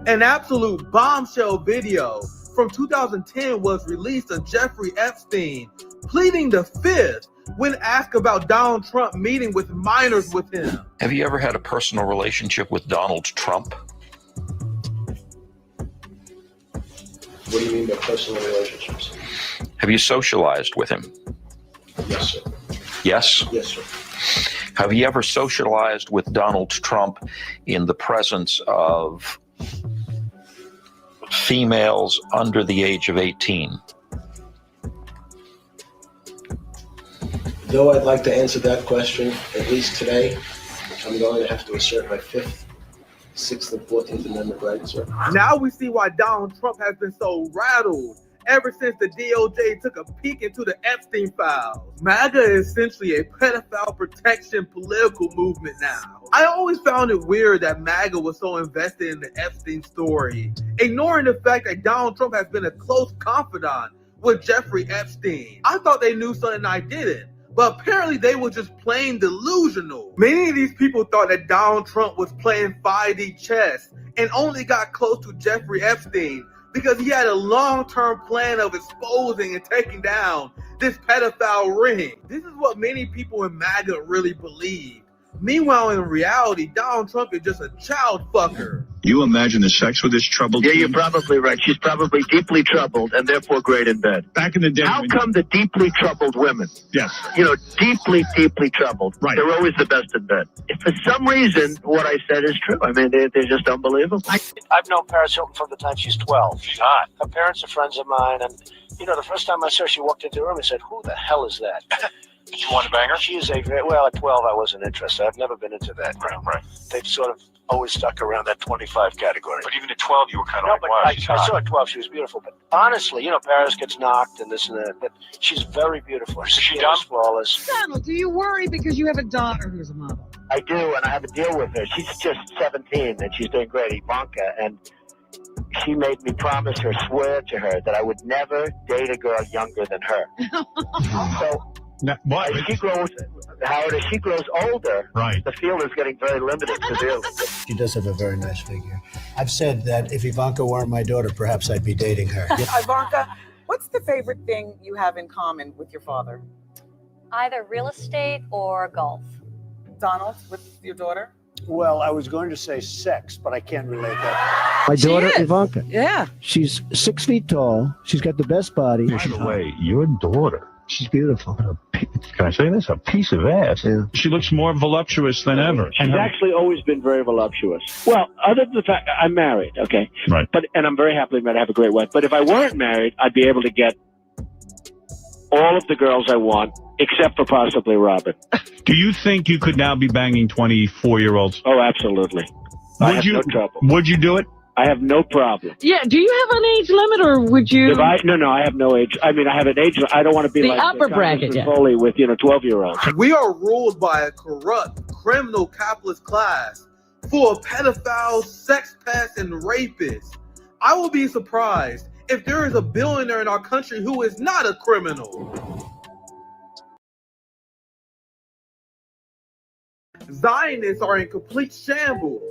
An absolute bombshell video from 2010 was released of Jeffrey Epstein pleading the fifth when asked about Donald Trump meeting with minors with him. Have you ever had a personal relationship with Donald Trump? What do you mean by personal relationships? Have you socialized with him? Yes, sir. Yes? Yes, sir. Have you ever socialized with Donald Trump in the presence of females under the age of 18? Though I'd like to answer that question, at least today, I'm going to have to assert my 5th, 6th, and 14th Amendment rights, sir. Now we see why Donald Trump has been so rattled ever since the DOJ took a peek into the Epstein files. MAGA is essentially a pedophile protection political movement now. I always found it weird that MAGA was so invested in the Epstein story, ignoring the fact that Donald Trump has been a close confidant with Jeffrey Epstein. I thought they knew something I didn't, but apparently they were just plain delusional. Many of these people thought that Donald Trump was playing 5D chess and only got close to Jeffrey Epstein because he had a long-term plan of exposing and taking down this pedophile ring. This is what many people in MAGA really believe. Meanwhile, in reality, Donald Trump is just a child fucker. You imagine the sex with this troubled Yeah, teen? you're probably right. She's probably deeply troubled and therefore great in bed. Back in the day. How come the deeply troubled women, Yes. deeply, deeply troubled, Right. they're always the best in bed? If for some reason what I said is true, I mean, they're just unbelievable. I've known Paris Hilton from the time she's 12. She's hot. Her parents are friends of mine, and, the first time I saw her, she walked into the room and said, "Who the hell is that?" Did you want to bang her? She is at 12, I wasn't interested. I've never been into that. Right. They've sort of always stuck around that 25 category. But even at 12, you were kind of No, like, but wow, I she's saw hot. her at 12. She was beautiful. But honestly, Paris gets knocked and this and that. But she's very beautiful. Her Is she skin dumb? is flawless. Donald, do you worry because you have a daughter who's a model? I do, and I have a deal with her. She's just 17, and she's doing great, Ivanka, and she made me promise her, swear to her, that I would never date a girl younger than her. So What? as she grows, Howard, as she grows older, Right. the field is getting very limited severely. She does have a very nice figure. I've said that if Ivanka weren't my daughter, perhaps I'd be dating her. Ivanka, what's the favorite thing you have in common with your father? Either real estate or golf. Donald, with your daughter? Well, I was going to say sex, but I can't relate that. My daughter, is. Ivanka. Yeah. She's 6 feet tall. She's got the best body. By the way, your daughter, She's beautiful. can I say this? A piece of ass. Yeah. She looks more voluptuous than ever. She's actually always been very voluptuous. Well, other than the fact I'm married, okay? Right. And I'm very happily married. I have a great wife. But if I weren't married, I'd be able to get all of the girls I want, except for possibly Robin. Do you think you could now be banging 24-year-olds? Oh, absolutely. I have no trouble. Would you do it? I have no problem. Yeah. Do you have an age limit, or would you? No, I have no age. I mean, I have an age. I don't want to be The like upper bracket, Congressman yeah. Foley with 12-year-olds. We are ruled by a corrupt, criminal capitalist class full of pedophiles, sex pests, and rapists. I will be surprised if there is a billionaire in our country who is not a criminal. Zionists are in complete shambles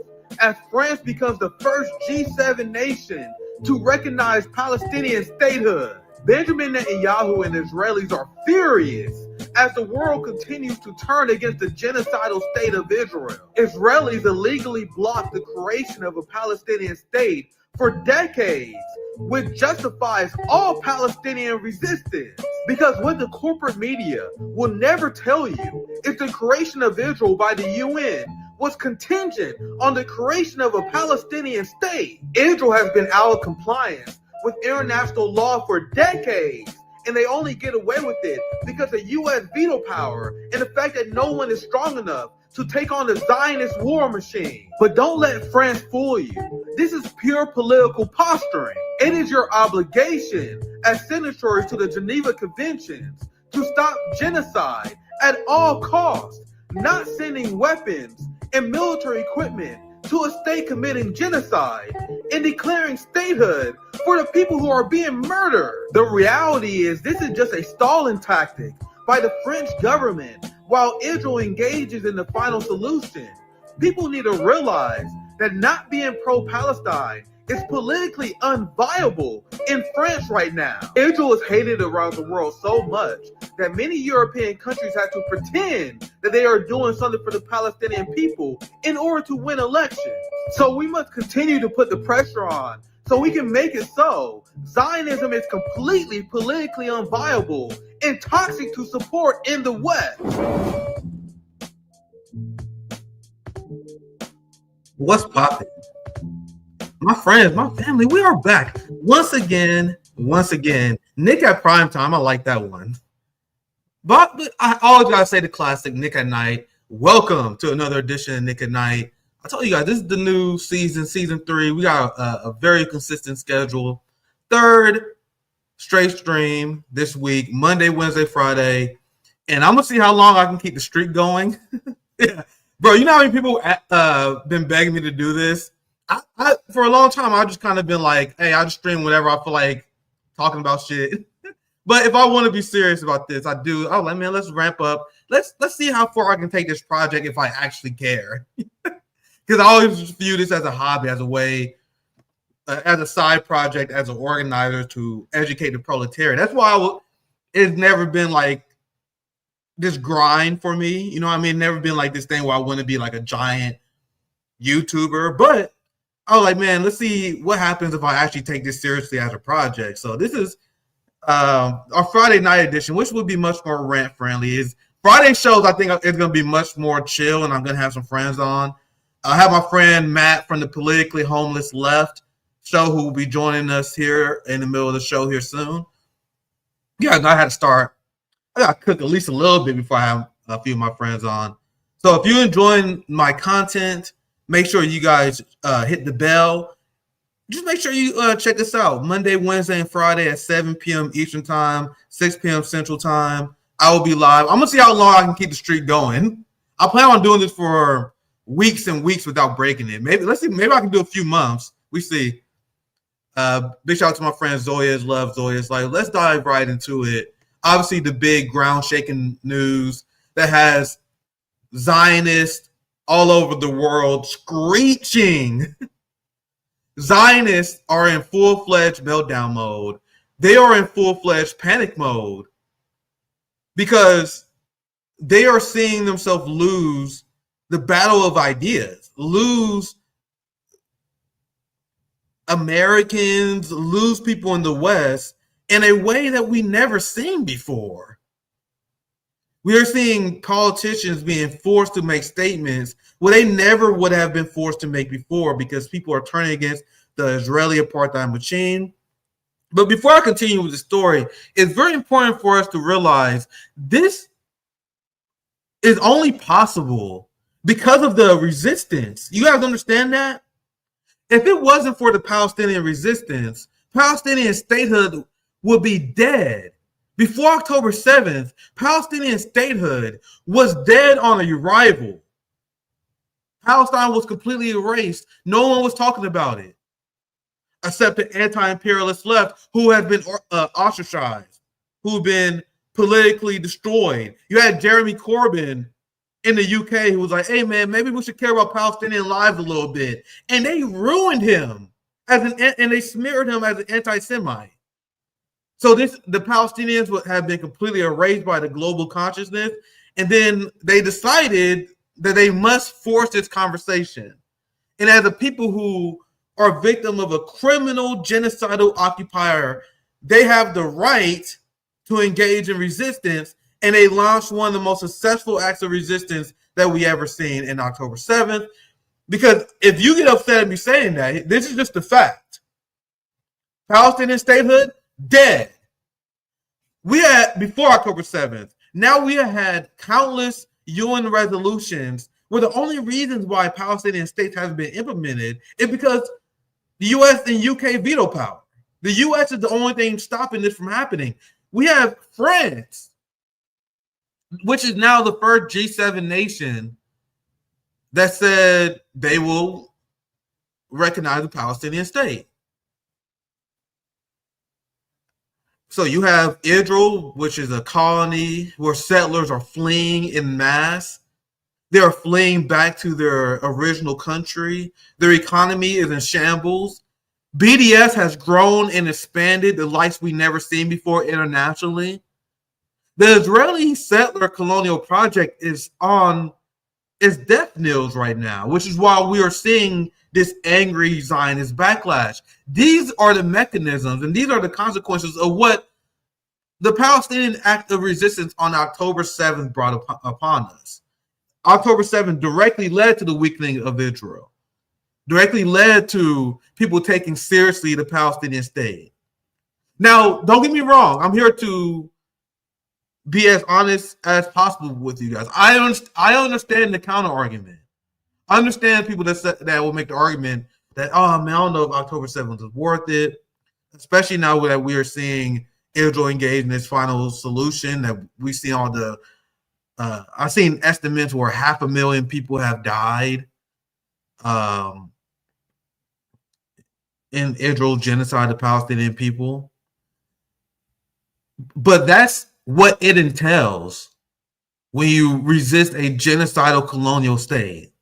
as France becomes the first G7 nation to recognize Palestinian statehood. Benjamin Netanyahu and Israelis are furious as the world continues to turn against the genocidal state of Israel. Israelis illegally blocked the creation of a Palestinian state for decades, which justifies all Palestinian resistance. Because what the corporate media will never tell you is the creation of Israel by the UN was contingent on the creation of a Palestinian state. Israel has been out of compliance with international law for decades, and they only get away with it because of U.S. veto power and the fact that no one is strong enough to take on the Zionist war machine. But don't let France fool you. This is pure political posturing. It is your obligation as signatories to the Geneva Conventions to stop genocide at all costs, not sending weapons and military equipment to a state committing genocide and declaring statehood for the people who are being murdered. The reality is this is just a stalling tactic by the French government while Israel engages in the final solution. People need to realize that not being pro-Palestine is politically unviable in France right now. Israel is hated around the world so much that many European countries have to pretend that they are doing something for the Palestinian people in order to win elections. So we must continue to put the pressure on so we can make it so Zionism is completely politically unviable and toxic to support in the West. What's poppin'? My friends, my family, we are back once again. Nick at prime time, I like that one. But I always gotta say the classic Nick at night. Welcome to another edition of Nick at Night. I told you guys, this is the new season 3. We got a very consistent schedule. 3rd straight stream this week, Monday, Wednesday, Friday. And I'm going to see how long I can keep the streak going. Yeah. Bro, you know how many people been begging me to do this? I for a long time, I've just kind of been like, hey, I'll just stream whenever I feel like talking about shit. But if I want to be serious about this, I do. Oh, man, let's ramp up. Let's see how far I can take this project if I actually care. Because I always view this as a hobby, as a way, as a side project, as an organizer to educate the proletariat. That's why it's never been like this grind for me. You know what I mean? Never been like this thing where I want to be like a giant YouTuber. But I was like, man, let's see what happens if I actually take this seriously as a project. So this is our Friday night edition, which would be much more rant friendly. Is Friday shows, I think it's going to be much more chill, and I'm going to have some friends on. I have my friend Matt from the Politically Homeless Left show who will be joining us here in the middle of the show here soon. Yeah, I had to start. I got to cook at least a little bit before I have a few of my friends on. So if you're enjoying my content, make sure you guys hit the bell. Just make sure you check this out. Monday, Wednesday, and Friday at 7 p.m. Eastern Time, 6 p.m. Central Time. I will be live. I'm going to see how long I can keep the streak going. I plan on doing this for weeks and weeks without breaking it. Maybe I can do a few months. We see. Big shout out to my friend Zoya's Love. Zoya's like, let's dive right into it. Obviously, the big ground shaking news that has Zionists all over the world screeching. Zionists are in full-fledged meltdown mode. They are in full-fledged panic mode because they are seeing themselves lose the battle of ideas, lose Americans, lose people in the West in a way that we never seen before. We are seeing politicians being forced to make statements where they never would have been forced to make before because people are turning against the Israeli apartheid machine. But before I continue with the story, it's very important for us to realize this is only possible because of the resistance. You guys understand that? If it wasn't for the Palestinian resistance, Palestinian statehood would be dead. Before October 7th, Palestinian statehood was dead on arrival. Palestine was completely erased. No one was talking about it, except the anti-imperialist left, who had been ostracized, who've been politically destroyed. You had Jeremy Corbyn in the UK who was like, hey, man, maybe we should care about Palestinian lives a little bit. And they ruined him and they smeared him as an anti-Semite. So the Palestinians have been completely erased by the global consciousness. And then they decided that they must force this conversation. And as a people who are victim of a criminal genocidal occupier, they have the right to engage in resistance. And they launched one of the most successful acts of resistance that we ever seen in October 7th. Because if you get upset at me saying that, this is just a fact. Palestinian statehood, dead. We had, before October 7th, now we have had countless UN resolutions where the only reasons why Palestinian states haven't been implemented is because the US and UK veto power. The US is the only thing stopping this from happening. We have France, which is now the first G7 nation that said they will recognize the Palestinian state. So you have Israel, which is a colony where settlers are fleeing en masse. They are fleeing back to their original country. Their economy is in shambles. BDS has grown and expanded the likes we never seen before internationally. The Israeli settler colonial project is on its death knees right now, which is why we are seeing this angry Zionist backlash. These are the mechanisms and these are the consequences of what the Palestinian act of resistance on October 7th brought upon us. October 7th directly led to the weakening of Israel, directly led to people taking seriously the Palestinian state. Now, don't get me wrong. I'm here to be as honest as possible with you guys. I understand the counter argument. I understand people that will make the argument that, oh man, I don't know if October 7th is worth it, especially now that we are seeing Israel engage in its final solution. That we see all the, I've seen estimates where 500,000 people have died in Israel's genocide of Palestinian people. But that's what it entails when you resist a genocidal colonial state.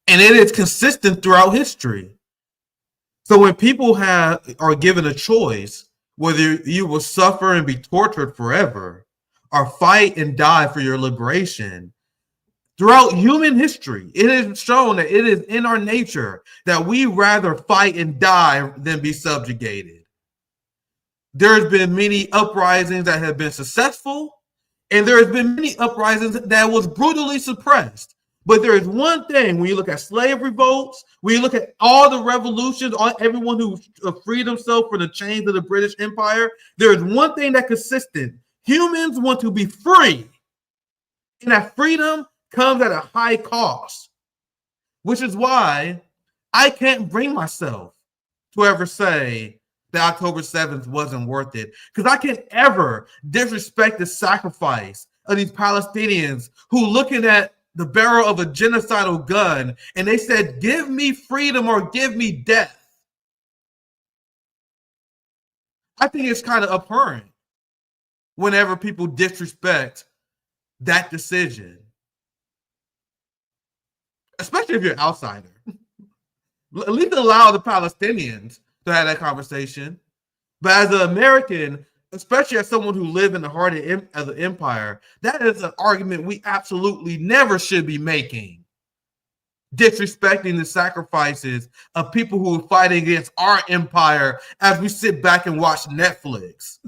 And it is consistent throughout history. So when people are given a choice, whether you will suffer and be tortured forever or fight and die for your liberation, throughout human history, it is shown that it is in our nature that we rather fight and die than be subjugated. There's been many uprisings that have been successful, and there has been many uprisings that was brutally suppressed. But there is one thing when you look at slave revolts, when you look at all the revolutions, everyone who freed themselves from the chains of the British Empire, there is one thing that's consistent. Humans want to be free. And that freedom comes at a high cost, which is why I can't bring myself to ever say that October 7th wasn't worth it, because I can't ever disrespect the sacrifice of these Palestinians who looking at the barrel of a genocidal gun and they said, give me freedom or give me death. I think it's kind of abhorrent whenever people disrespect that decision, especially if you're an outsider. At least allow the Palestinians to have that conversation. But as an American, especially as someone who lived in the heart of the empire, that is an argument we absolutely never should be making. Disrespecting the sacrifices of people who are fighting against our empire as we sit back and watch Netflix.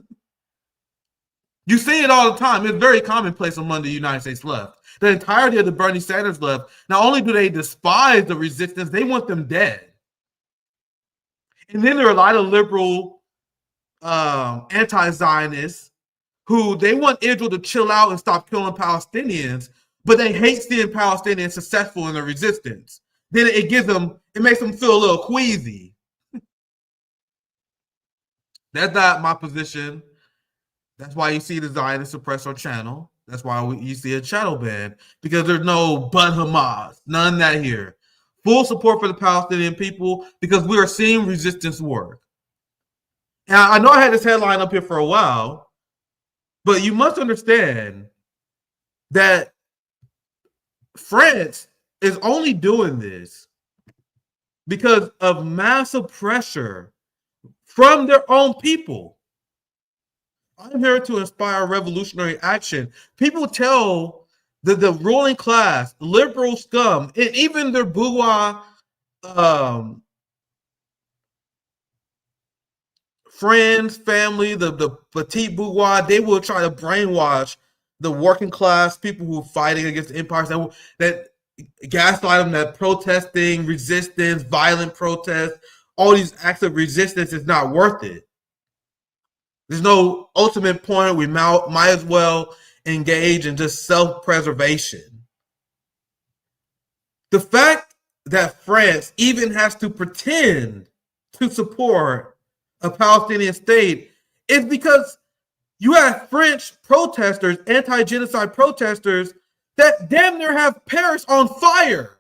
You see it all the time. It's very commonplace among the United States left. The entirety of the Bernie Sanders left, not only do they despise the resistance, they want them dead. And then there are a lot of liberal anti-Zionists who they want Israel to chill out and stop killing Palestinians, but they hate seeing Palestinians successful in their resistance. Then it makes them feel a little queasy. That's not my position. That's why you see the Zionist suppress our channel. That's why you see a channel ban, because there's no but Hamas, none of that here. Full support for the Palestinian people because we are seeing resistance work. And I know I had this headline up here for a while, but you must understand that France is only doing this because of massive pressure from their own people. I'm here to inspire revolutionary action. People tell the ruling class, liberal scum, and even their bourgeois friends, family, the petite bourgeois, they will try to brainwash the working class, people who are fighting against the empires, that gaslight them that protesting, resistance, violent protest, all these acts of resistance is not worth it. There's no ultimate point. We might as well engage in just self-preservation. The fact that France even has to pretend to support a Palestinian state is because you have French protesters, anti-genocide protesters, that damn near have Paris on fire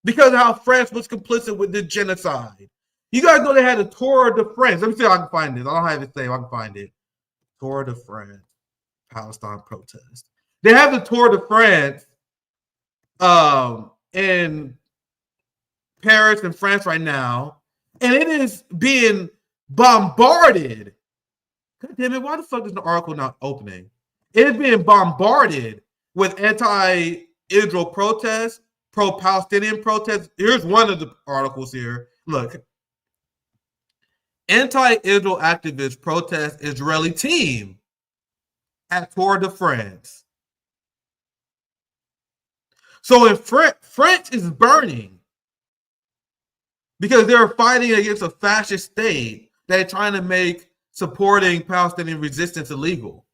because of how France was complicit with the genocide. You guys know they had a Tour de France. Let me see if I can find it. I don't have it saved. I can find it. Tour de France, Palestine protest. They have the Tour de France in Paris and France right now. And it is being bombarded. God damn it, why the fuck is the article not opening? It is being bombarded with anti-Israel protests, pro-Palestinian protests. Here's one of the articles here. Look. Anti-Israel activists protest Israeli team at Tour de France. So in France is burning because they're fighting against a fascist state that is trying to make supporting Palestinian resistance illegal.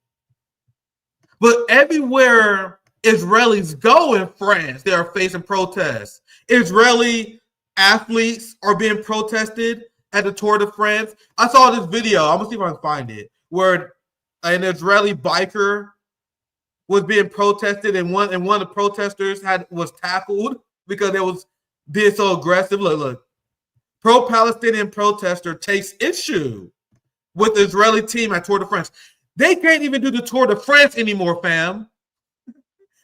But everywhere Israelis go in France, they are facing protests. Israeli athletes are being protested at the Tour de France. I saw this video. I'm gonna see if I can find it, where an Israeli biker was being protested, and one of the protesters was tackled because they was being so aggressive. Look. Pro-Palestinian protester takes issue with the Israeli team at Tour de France. They can't even do the Tour de France anymore, fam.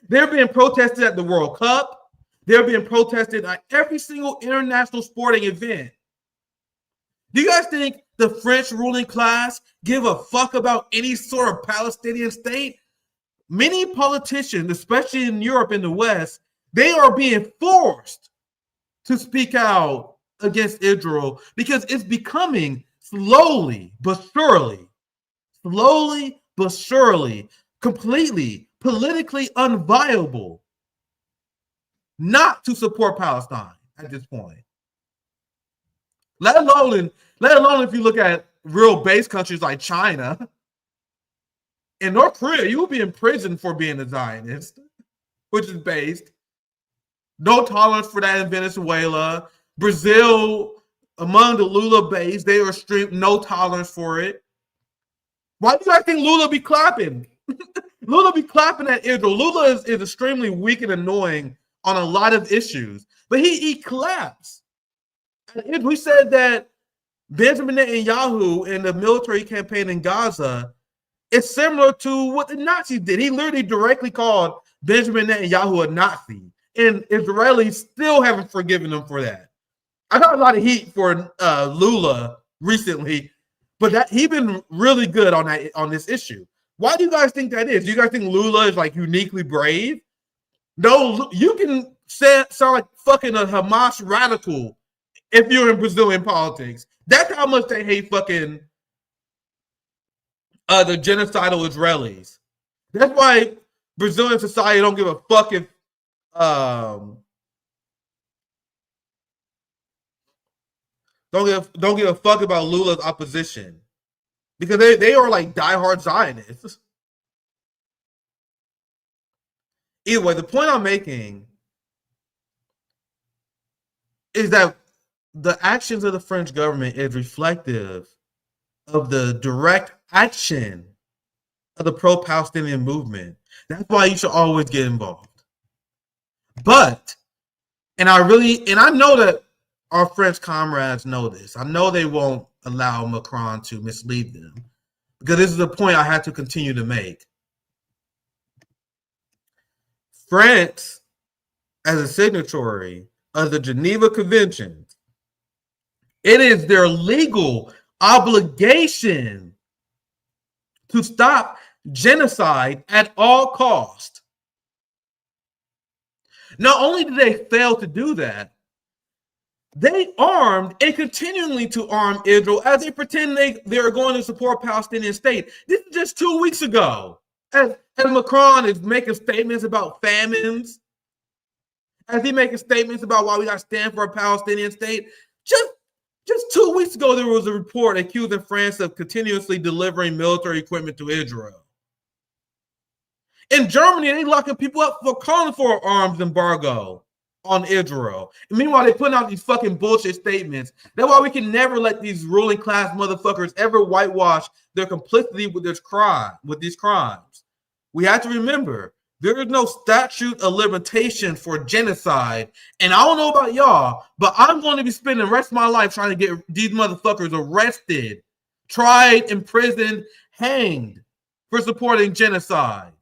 They're being protested at the World Cup. They're being protested at every single international sporting event. Do you guys think the French ruling class give a fuck about any sort of Palestinian state? Many politicians, especially in Europe and the West, they are being forced to speak out against Israel because it's becoming slowly but surely, completely politically unviable not to support Palestine at this point. Let alone if you look at real base countries like China. In North Korea, you will be in prison for being a Zionist, which is based. No tolerance for that in Venezuela. Brazil, among the Lula base, they are no tolerance for it. Why do you guys think Lula be clapping? Lula be clapping at Israel. Lula is extremely weak and annoying on a lot of issues, but he claps. We said that Benjamin Netanyahu in the military campaign in Gaza is similar to what the Nazis did. He literally directly called Benjamin Netanyahu a Nazi, and Israelis still haven't forgiven him for that. I got a lot of heat for Lula recently, but he's been really good on this issue. Why do you guys think that is? Do you guys think Lula is like uniquely brave? No, you can sound like fucking a Hamas radical if you're in Brazilian politics. That's how much they hate fucking the genocidal Israelis. That's why Brazilian society don't give a fuck if don't give a fuck about Lula's opposition, because they are like diehard Zionists. Either way, the point I'm making is that the actions of the French government is reflective of the direct action of the pro-Palestinian movement. That's why you should always get involved. But, and I know that our French comrades know this. I know they won't allow Macron to mislead them, because this is a point I had to continue to make. France, as a signatory of the Geneva Convention, it is their legal obligation to stop genocide at all cost. Not only did they fail to do that, they armed and continually to arm Israel as they pretend they are going to support Palestinian State. This is just 2 weeks ago. As Macron is making statements about famines, as he making statements about why we got to stand for a Palestinian state, just 2 weeks ago, there was a report accusing France of continuously delivering military equipment to Israel. In Germany, they locking people up for calling for an arms embargo on Israel. And meanwhile, they're putting out these fucking bullshit statements. That's why we can never let these ruling class motherfuckers ever whitewash their complicity with these crimes. We have to remember, there is no statute of limitation for genocide. And I don't know about y'all, but I'm going to be spending the rest of my life trying to get these motherfuckers arrested, tried, imprisoned, hanged for supporting genocide.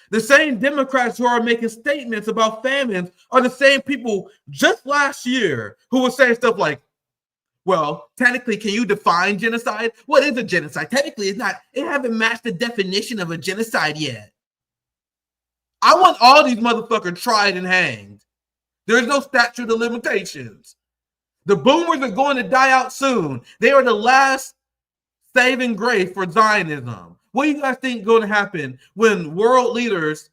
The same Democrats who are making statements about famines are the same people just last year who were saying stuff like, Well, technically, can you define genocide? What is a genocide? Technically, it's not. It haven't matched the definition of a genocide yet. I want all these motherfuckers tried and hanged. There's no statute of limitations. The boomers are going to die out soon. They are the last saving grace for Zionism. What do you guys think is going to happen when leaders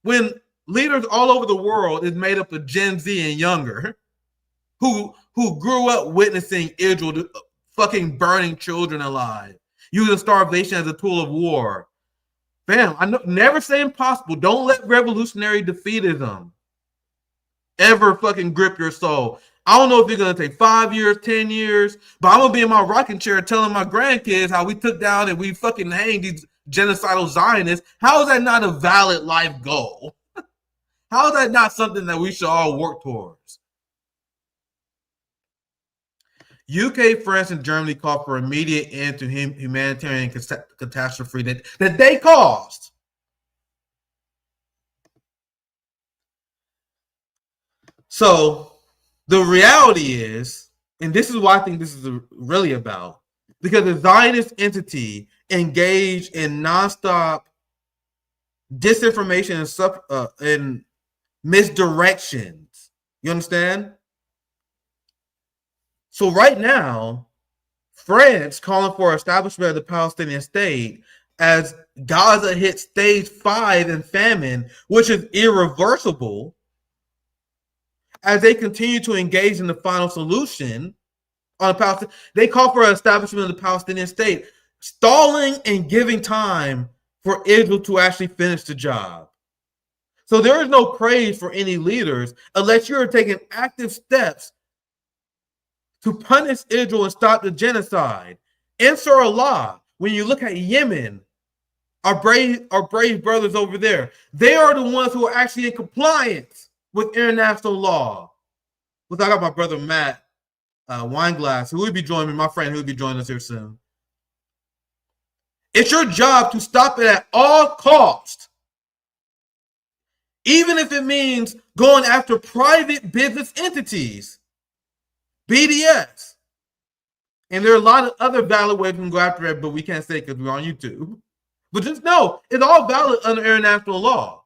all over the world is made up of Gen Z and younger, who grew up witnessing Israel fucking burning children alive, using starvation as a tool of war? Fam, I know, never say impossible. Don't let revolutionary defeatism ever fucking grip your soul. I don't know if it's going to take 5 years, 10 years, but I'm going to be in my rocking chair telling my grandkids how we took down and we fucking hanged these genocidal Zionists. How is that not a valid life goal? How is that not something that we should all work towards? UK, France, and Germany called for immediate end to humanitarian catastrophe that they caused. So the reality is, and this is what I think this is really about, because the Zionist entity engaged in nonstop disinformation and misdirections. You understand? So right now, France calling for establishment of the Palestinian State as Gaza hits stage 5 in famine, which is irreversible, as they continue to engage in the final solution on Palestine. They call for an establishment of the Palestinian State, stalling and giving time for Israel to actually finish the job. So there is no praise for any leaders unless you're taking active steps to punish Israel and stop the genocide. Answer Allah. When you look at Yemen, our brave brothers over there, they are the ones who are actually in compliance with international law. I got my brother Matt Wineglass, who will be joining me, my friend who will be joining us here soon. It's your job to stop it at all costs, even if it means going after private business entities, BDS. And there are a lot of other valid ways we can go after it, but we can't say because we're on YouTube. But just know, it's all valid under international law.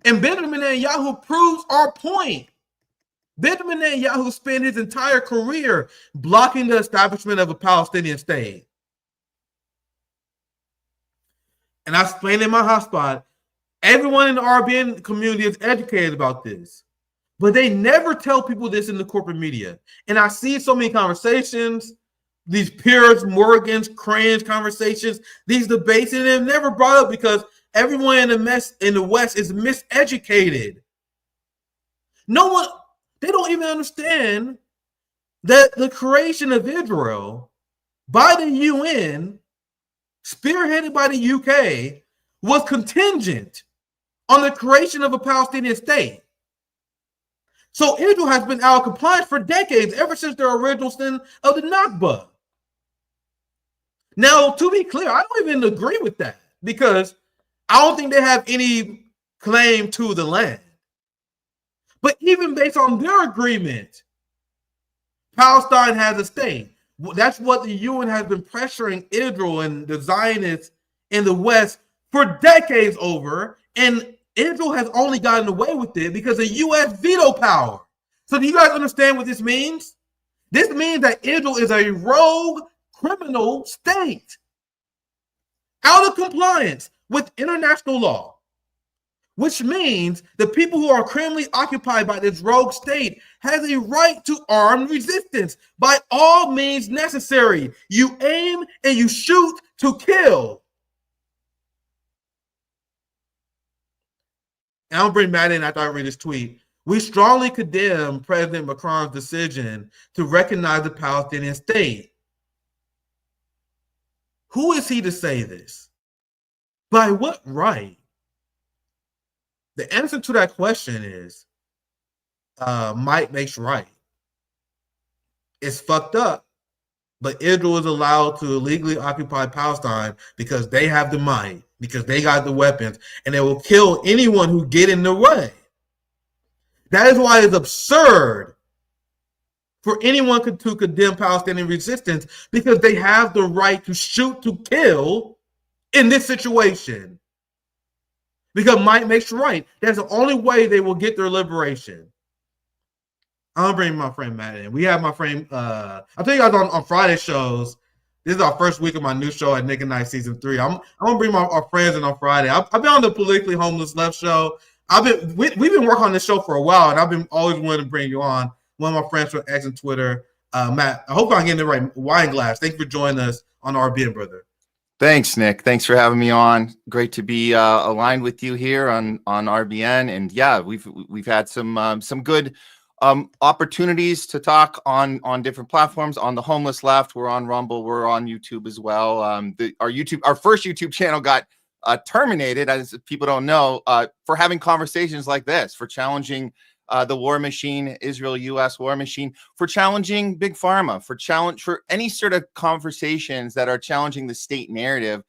And Benjamin Netanyahu proves our point. Benjamin Netanyahu spent his entire career blocking the establishment of a Palestinian state. And I explained in my hotspot, everyone in the RBN community is educated about this, but they never tell people this in the corporate media. And I see so many conversations, these Piers Morgan's cringe conversations, these debates, and they're never brought up because everyone in the West is miseducated. No one, they don't even understand that the creation of Israel by the UN, spearheaded by the UK, was contingent on the creation of a Palestinian state. So Israel has been out of compliance for decades, ever since their original sin of the Nakba. Now, to be clear, I don't even agree with that because I don't think they have any claim to the land. But even based on their agreement, Palestine has a state. That's what the UN has been pressuring Israel and the Zionists in the West for decades over, and Israel has only gotten away with it because of U.S. veto power. So do you guys understand what this means? This means that Israel is a rogue criminal state out of compliance with international law, which means the people who are criminally occupied by this rogue state has a right to armed resistance by all means necessary. You aim and you shoot to kill. And I'll bring Matt in after I read this tweet. We strongly condemn President Macron's decision to recognize the Palestinian state. Who is he to say this? By what right? The answer to that question is might makes right. It's fucked up, but Israel is allowed to illegally occupy Palestine because they have the might, because they got the weapons, and they will kill anyone who get in their way. That is why it's absurd for anyone to condemn Palestinian resistance because they have the right to shoot to kill in this situation. Because might makes right. That's the only way they will get their liberation. I'm bringing my friend Matt in. We have my friend, I'll tell you guys on Friday shows. This is our first week of my new show at Nick and Night Season 3. I'm going to bring our friends in on Friday. I've been on the Politically Homeless Left show. We've been working on this show for a while, and I've been always wanting to bring you on. One of my friends from X and Twitter, Matt. I hope I'm getting the right wine glass. Thank you for joining us on RBN, brother. Thanks, Nick. Thanks for having me on. Great to be aligned with you here on RBN. And yeah, we've had some good opportunities to talk on different platforms. On the Homeless Left, we're on Rumble, we're on YouTube as well. Our first YouTube channel got terminated, as people don't know, for having conversations like this, for challenging the war machine, Israel-U.S. war machine, for challenging Big Pharma, for any sort of conversations that are challenging the state narrative.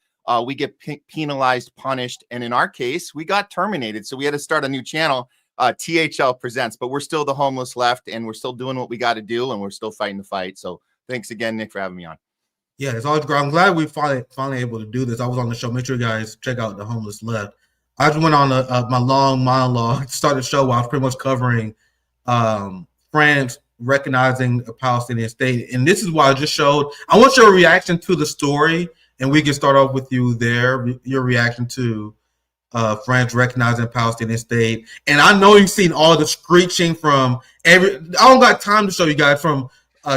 We get penalized, punished, and in our case, we got terminated. So we had to start a new channel. THL Presents, but we're still the Homeless Left, and we're still doing what we got to do, and we're still fighting the fight. So thanks again, Nick, for having me on. Yeah, it's always great. I'm glad we finally able to do this. I was on the show. Make sure you guys check out the Homeless Left. I just went on my long monologue, started the show while I was pretty much covering France recognizing a Palestinian state, and this is why I just showed. I want your reaction to the story, and we can start off with you there. Your reaction to France recognizing Palestinian state. And I know you've seen all the screeching from I don't got time to show you guys, from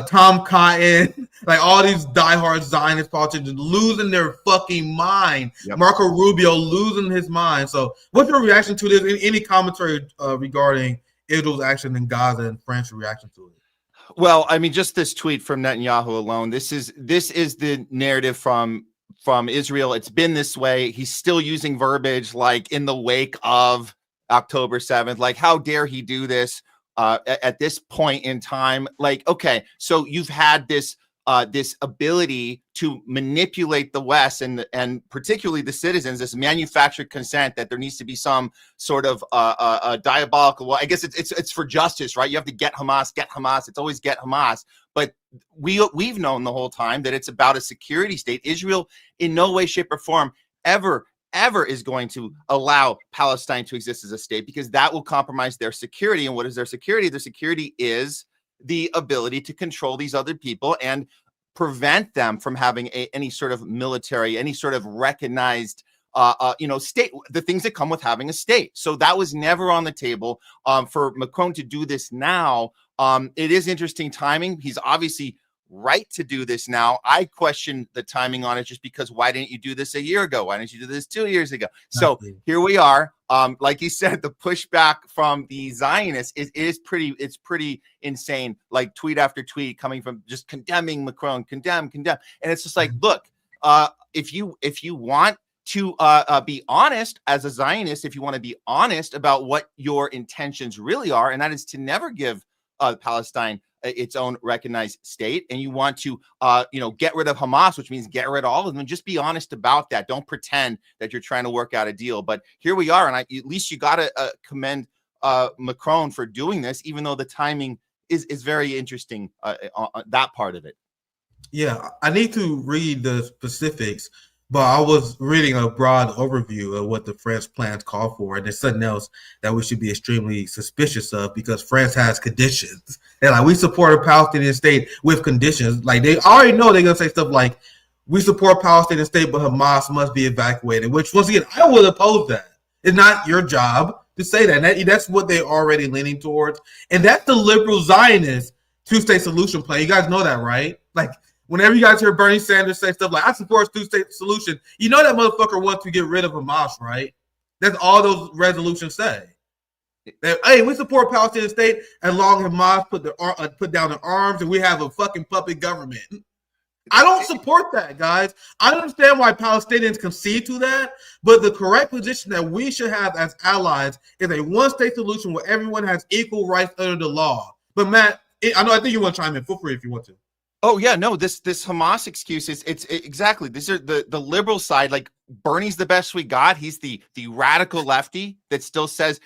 Tom Cotton, like all these diehard Zionist politicians losing their fucking mind. Yep. Marco Rubio losing his mind. So what's your reaction to this? Any commentary regarding Israel's action in Gaza and France's reaction to it? Well, I mean, just this tweet from Netanyahu alone, this is the narrative from Israel. It's been this way. He's still using verbiage like in the wake of October 7th. Like, how dare he do this at this point in time? Like, okay, so you've had this ability to manipulate the West and particularly the citizens, this manufactured consent that there needs to be some sort of diabolical. Well, I guess it's for justice, right? You have to get Hamas. It's always get Hamas. But we've known the whole time that it's about a security state. Israel, in no way, shape, or form, ever is going to allow Palestine to exist as a state, because that will compromise their security. And what is their security? Their security is the ability to control these other people and prevent them from having any sort of military, any sort of recognized state, the things that come with having a state. So that was never on the table. For Macron to do this now, it is interesting timing. He's obviously right to do this now. I question the timing on it just because why didn't you do this a year ago? Why didn't you do this 2 years ago? So here we are. Like you said, the pushback from the Zionists is pretty insane. Like tweet after tweet coming from just condemning Macron, condemn. And it's just like, look, if you want to be honest as a Zionist, if you want to be honest about what your intentions really are, and that is to never give Palestine its own recognized state, and you want to get rid of Hamas, which means get rid of all of them, just be honest about that. Don't pretend that you're trying to work out a deal. But here we are, and at least you got to commend Macron for doing this, even though the timing is very interesting on that part of it. Yeah, I need to read the specifics, but I was reading a broad overview of what the French plans call for, and there's something else that we should be extremely suspicious of, because France has conditions. And like, we support a Palestinian state with conditions. Like, they already know they're gonna say stuff like, we support Palestinian state, but Hamas must be evacuated, which, once again, I would oppose that. It's not your job to say that. That's what they're already leaning towards. And that's the liberal Zionist two-state solution plan. You guys know that, right? Like, whenever you guys hear Bernie Sanders say stuff like, I support a two-state solution, you know that motherfucker wants to get rid of Hamas, right? That's all those resolutions say. That, hey, we support Palestinian state as long as Hamas put down their arms and we have a fucking puppet government. I don't support that, guys. I understand why Palestinians concede to that, but the correct position that we should have as allies is a one-state solution where everyone has equal rights under the law. But Matt, I think you want to chime in. Feel free if you want to. Oh yeah, no, this Hamas excuse it's exactly, these are the liberal side. Like, Bernie's the best we got. He's the radical lefty that still says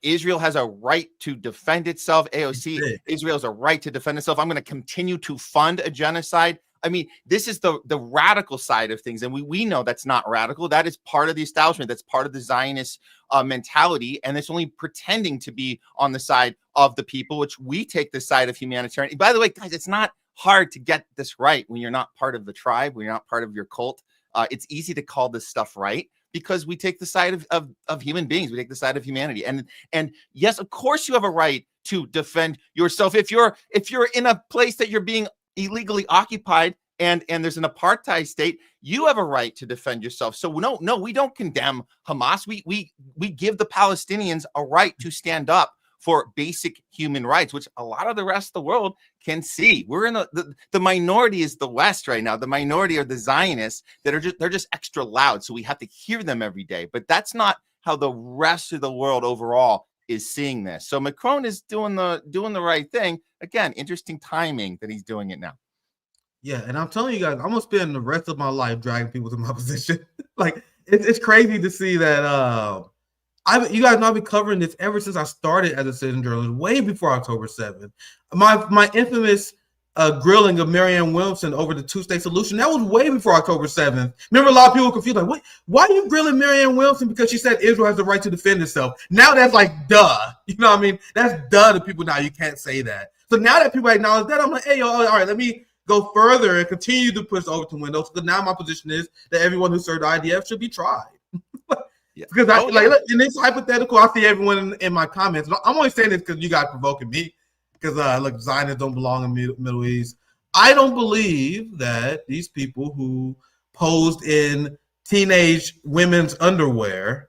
Israel has a right to defend itself. AOC, Israel has a right to defend itself. I'm going to continue to fund a genocide. I mean, this is the radical side of things. And we know that's not radical. That is part of the establishment. That's part of the Zionist mentality. And it's only pretending to be on the side of the people, which we take the side of humanitarian. By the way, guys, it's not hard to get this right when you're not part of the tribe, when you're not part of your cult. It's easy to call this stuff right because we take the side of human beings. We take the side of humanity. And yes, of course you have a right to defend yourself. If you're in a place that you're being illegally occupied and there's an apartheid state, you have a right to defend yourself. So no, we don't condemn Hamas. We give the Palestinians a right to stand up for basic human rights, which a lot of the rest of the world can see. We're in the minority is the West right now. The minority are the Zionists that are they're just extra loud. So we have to hear them every day. But that's not how the rest of the world overall is seeing this. So Macron is doing the right thing. Again, interesting timing that he's doing it now. Yeah, and I'm telling you guys, I'm gonna spend the rest of my life dragging people to my position. Like it's crazy to see that. You guys know I've been covering this ever since I started as a citizen journalist, way before October 7th. My infamous grilling of Marianne Williamson over the two-state solution, that was way before October 7th. Remember, a lot of people were confused, like, why are you grilling Marianne Williamson because she said Israel has the right to defend itself? Now that's like, duh. You know what I mean? That's duh to people now. You can't say that. So now that people acknowledge that, I'm like, hey, yo, all right, let me go further and continue to push over to windows. Because now my position is that everyone who served the IDF should be tried. Yeah. Because look, in this hypothetical, I see everyone in my comments. I'm only saying this because you guys provoking me. Because look, Zionists don't belong in the Middle East. I don't believe that these people who posed in teenage women's underwear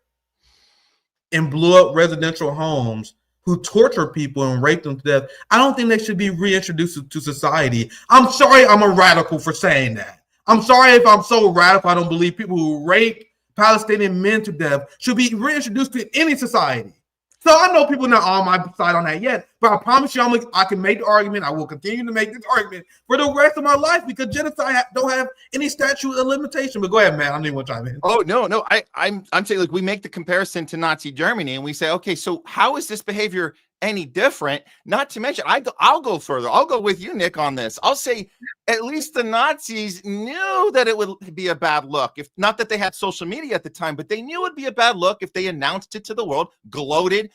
and blew up residential homes, who torture people and rape them to death, I don't think they should be reintroduced to society. I'm sorry I'm a radical for saying that. I'm sorry if I'm so radical I don't believe people who rape Palestinian men to death should be reintroduced to any society. So I know people are not on my side on that yet, but I promise you I can make the argument. I will continue to make this argument for the rest of my life because genocide don't have any statute of limitation. But go ahead, man. I don't even want to chime in. Oh, no. I'm saying, like, we make the comparison to Nazi Germany and we say, okay, so how is this behavior any different? Not to mention, I'll go further. I'll go with you, Nick, on this. I'll say at least the Nazis knew that it would be a bad look. If not that they had social media at the time, but they knew it'd be a bad look if they announced it to the world, gloated,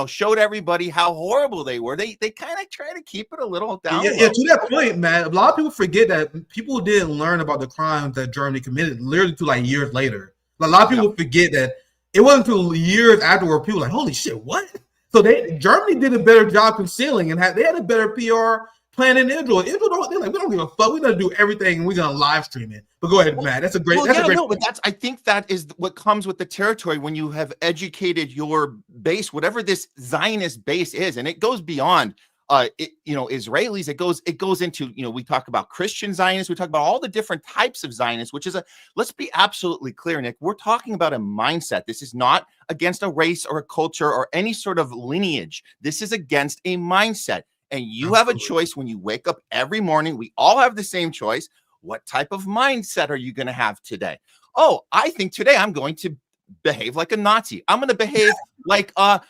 showed everybody how horrible they were. They kind of try to keep it a little down. Yeah, to that point, man, a lot of people forget that people didn't learn about the crimes that Germany committed literally to like years later. A lot of people forget that it wasn't until years afterward people were like, holy shit, what? So Germany did a better job concealing and they had a better PR plan in Israel. They're like, we don't give a fuck. We're gonna do everything and we're gonna live stream it. But go ahead, Matt. That's a great. But I think that is what comes with the territory when you have educated your base, whatever this Zionist base is, and it goes beyond Israelis. It goes into, we talk about Christian Zionists, we talk about all the different types of Zionists, which is let's be absolutely clear, Nick, we're talking about a mindset. This is not against a race or a culture or any sort of lineage. This is against a mindset. And you have a choice when you wake up every morning. We all have the same choice. What type of mindset are you going to have today? Oh, I think today I'm going to behave like a Nazi. I'm going to behave like I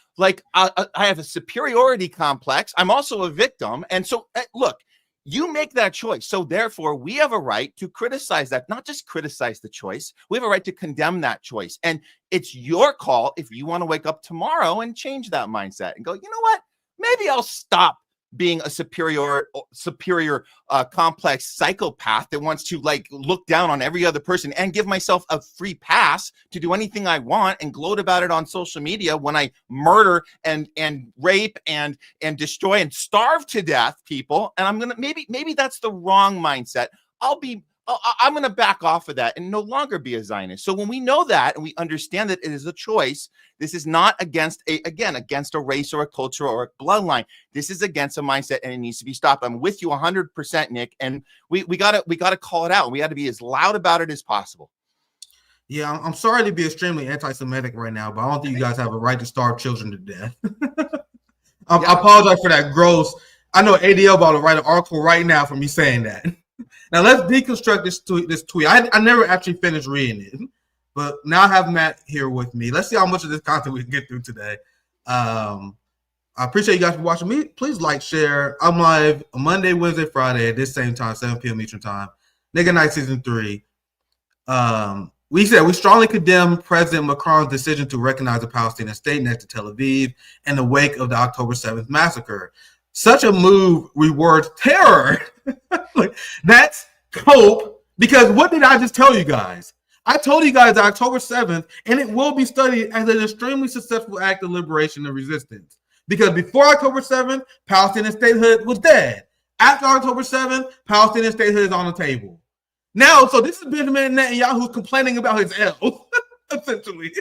have a superiority complex. I'm also a victim. And so, look, you make that choice. So therefore, we have a right to criticize that, not just criticize the choice. We have a right to condemn that choice. And it's your call if you want to wake up tomorrow and change that mindset and go, you know what? Maybe I'll stop being a superior complex psychopath that wants to look down on every other person and give myself a free pass to do anything I want and gloat about it on social media when I murder and rape and destroy and starve to death people. And I'm gonna maybe that's the wrong mindset. I'm going to back off of that and no longer be a Zionist. So when we know that and we understand that it is a choice, this is not against a race or a culture or a bloodline. This is against a mindset and it needs to be stopped. I'm with you 100%, Nick. And we gotta call it out. We got to be as loud about it as possible. Yeah, I'm sorry to be extremely anti-Semitic right now, but I don't think you guys have a right to starve children to death. I apologize for that gross. I know ADL about to write an article right now for me saying that. Now let's deconstruct this tweet. I never actually finished reading it. But now I have Matt here with me. Let's see how much of this content we can get through today. I appreciate you guys for watching me. Please like, share. I'm live Monday, Wednesday, Friday at this same time, 7 p.m. Eastern Time. Nigga Night Season 3. We said we strongly condemn President Macron's decision to recognize the Palestinian State next to Tel Aviv in the wake of the October 7th massacre. Such a move rewards terror. Like, that's cope, because what did I just tell you guys? I told you guys that October 7th, and it will be studied as an extremely successful act of liberation and resistance. Because before October 7th, Palestinian statehood was dead. After October 7th, Palestinian statehood is on the table. Now, so this is Benjamin Netanyahu complaining about his L, essentially.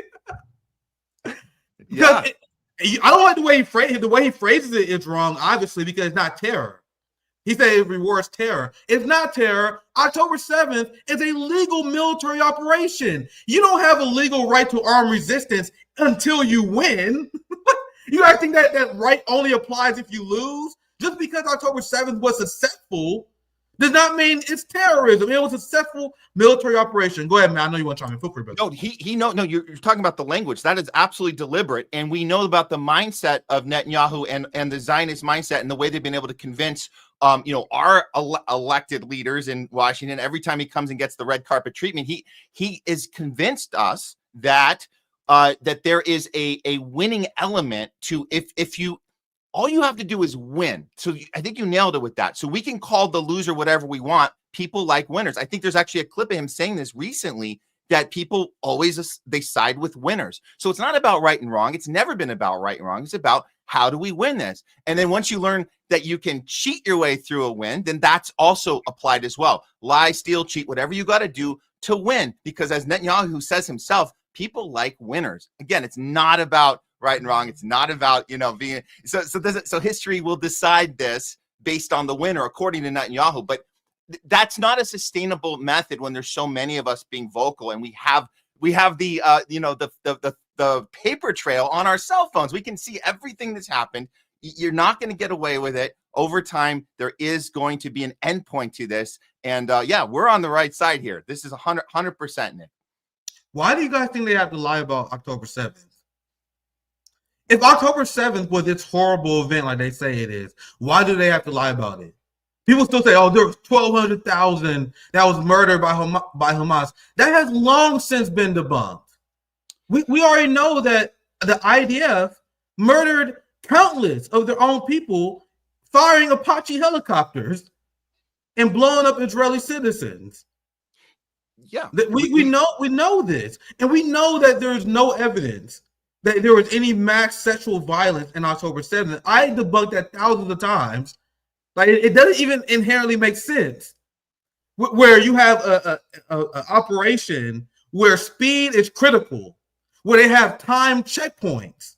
Yeah. I don't like the way he phrases it is wrong, obviously, because it's not terror. He said it rewards terror. It's not terror. October 7th is a legal military operation. You don't have a legal right to arm resistance until you win. You guys think that right only applies if you lose? Just because October 7th was successful does not mean it's terrorism. It was a successful military operation. Go ahead, man. I know you want to chime in. Feel free, brother. No, you're talking about the language. That is absolutely deliberate. And we know about the mindset of Netanyahu and the Zionist mindset and the way they've been able to convince our elected leaders in Washington. Every time he comes and gets the red carpet treatment, he is convinced us that that there is a winning element to if you all you have to do is win. So I think you nailed it with that. So we can call the loser whatever we want. People like winners. I think there's actually a clip of him saying this recently, that people always, they side with winners. So it's not about right and wrong. It's never been about right and wrong. It's about how do we win this? And then once you learn that you can cheat your way through a win, then that's also applied as well. Lie, steal, cheat, whatever you got to do to win. Because as Netanyahu says himself, people like winners. Again, it's not about right and wrong. It's not about, being so history will decide this based on the winner, according to Netanyahu. But that's not a sustainable method when there's so many of us being vocal, and we have the the paper trail on our cell phones. We can see everything that's happened. You're not going to get away with it. Over time, there is going to be an endpoint to this, and we're on the right side here. This is 100%, Nick. Why do you guys think they have to lie about October 7th? If October 7th was this horrible event like they say it is, why do they have to lie about it? People still say, oh, there was 1,200,000 that was murdered by Hamas. That has long since been debunked. We already know that the IDF murdered countless of their own people, firing Apache helicopters and blowing up Israeli citizens. Yeah, we know this, and we know that there is no evidence that there was any mass sexual violence in October 7th. I debunked that thousands of times. Like, it doesn't even inherently make sense. Where you have a operation where speed is critical, where they have time checkpoints,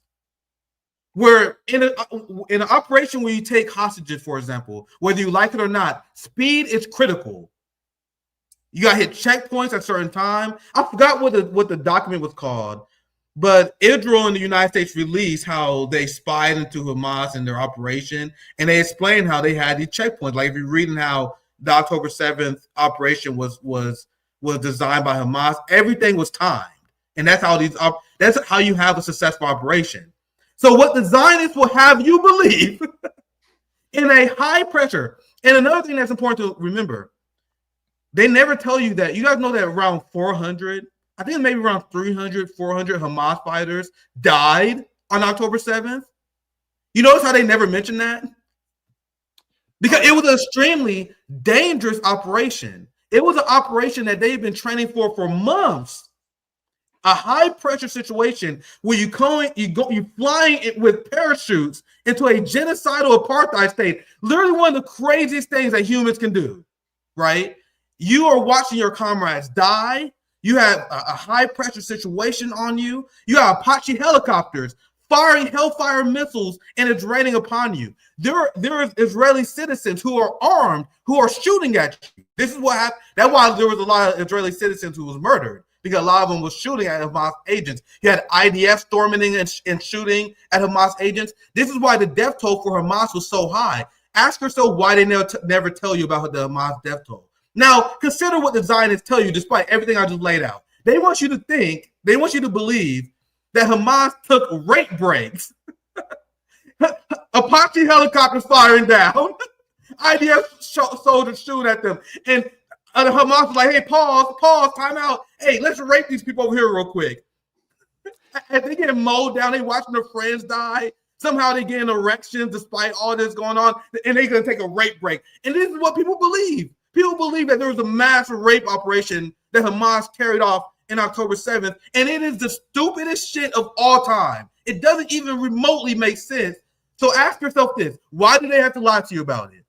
where in an operation where you take hostages, for example, whether you like it or not, speed is critical. You got to hit checkpoints at certain time. I forgot what the document was called. But Israel and the United States released how they spied into Hamas and their operation, and they explained how they had these checkpoints. Like if you're reading how the October 7th operation was designed by Hamas, everything was timed, and that's how you have a successful operation. So what the Zionists will have you believe in a high pressure, and another thing that's important to remember, they never tell you that. You guys know that around 400. I think maybe around 300, 400 Hamas fighters died on October 7th. You notice how they never mentioned that? Because it was an extremely dangerous operation. It was an operation that they've been training for months. A high pressure situation where you flying it with parachutes into a genocidal apartheid state. Literally one of the craziest things that humans can do, right? You are watching your comrades die. You have a high-pressure situation on you. You have Apache helicopters firing Hellfire missiles, and it's raining upon you. There are Israeli citizens who are armed, who are shooting at you. This is what happened. That's why there was a lot of Israeli citizens who was murdered, because a lot of them was shooting at Hamas agents. You had IDF storming and shooting at Hamas agents. This is why the death toll for Hamas was so high. Ask yourself why they never tell you about the Hamas death toll. Now, consider what the Zionists tell you, despite everything I just laid out. They want you to think, they want you to believe that Hamas took rape breaks, Apache helicopters firing down, IDF soldiers shoot at them, and the Hamas was like, hey, pause, time out. Hey, let's rape these people over here real quick. And they get mowed down, they watching their friends die. Somehow they get erections despite all this going on, and they're going to take a rape break. And this is what people believe. People believe that there was a massive rape operation that Hamas carried off in October 7th, and it is the stupidest shit of all time. It doesn't even remotely make sense. So ask yourself this. Why do they have to lie to you about it?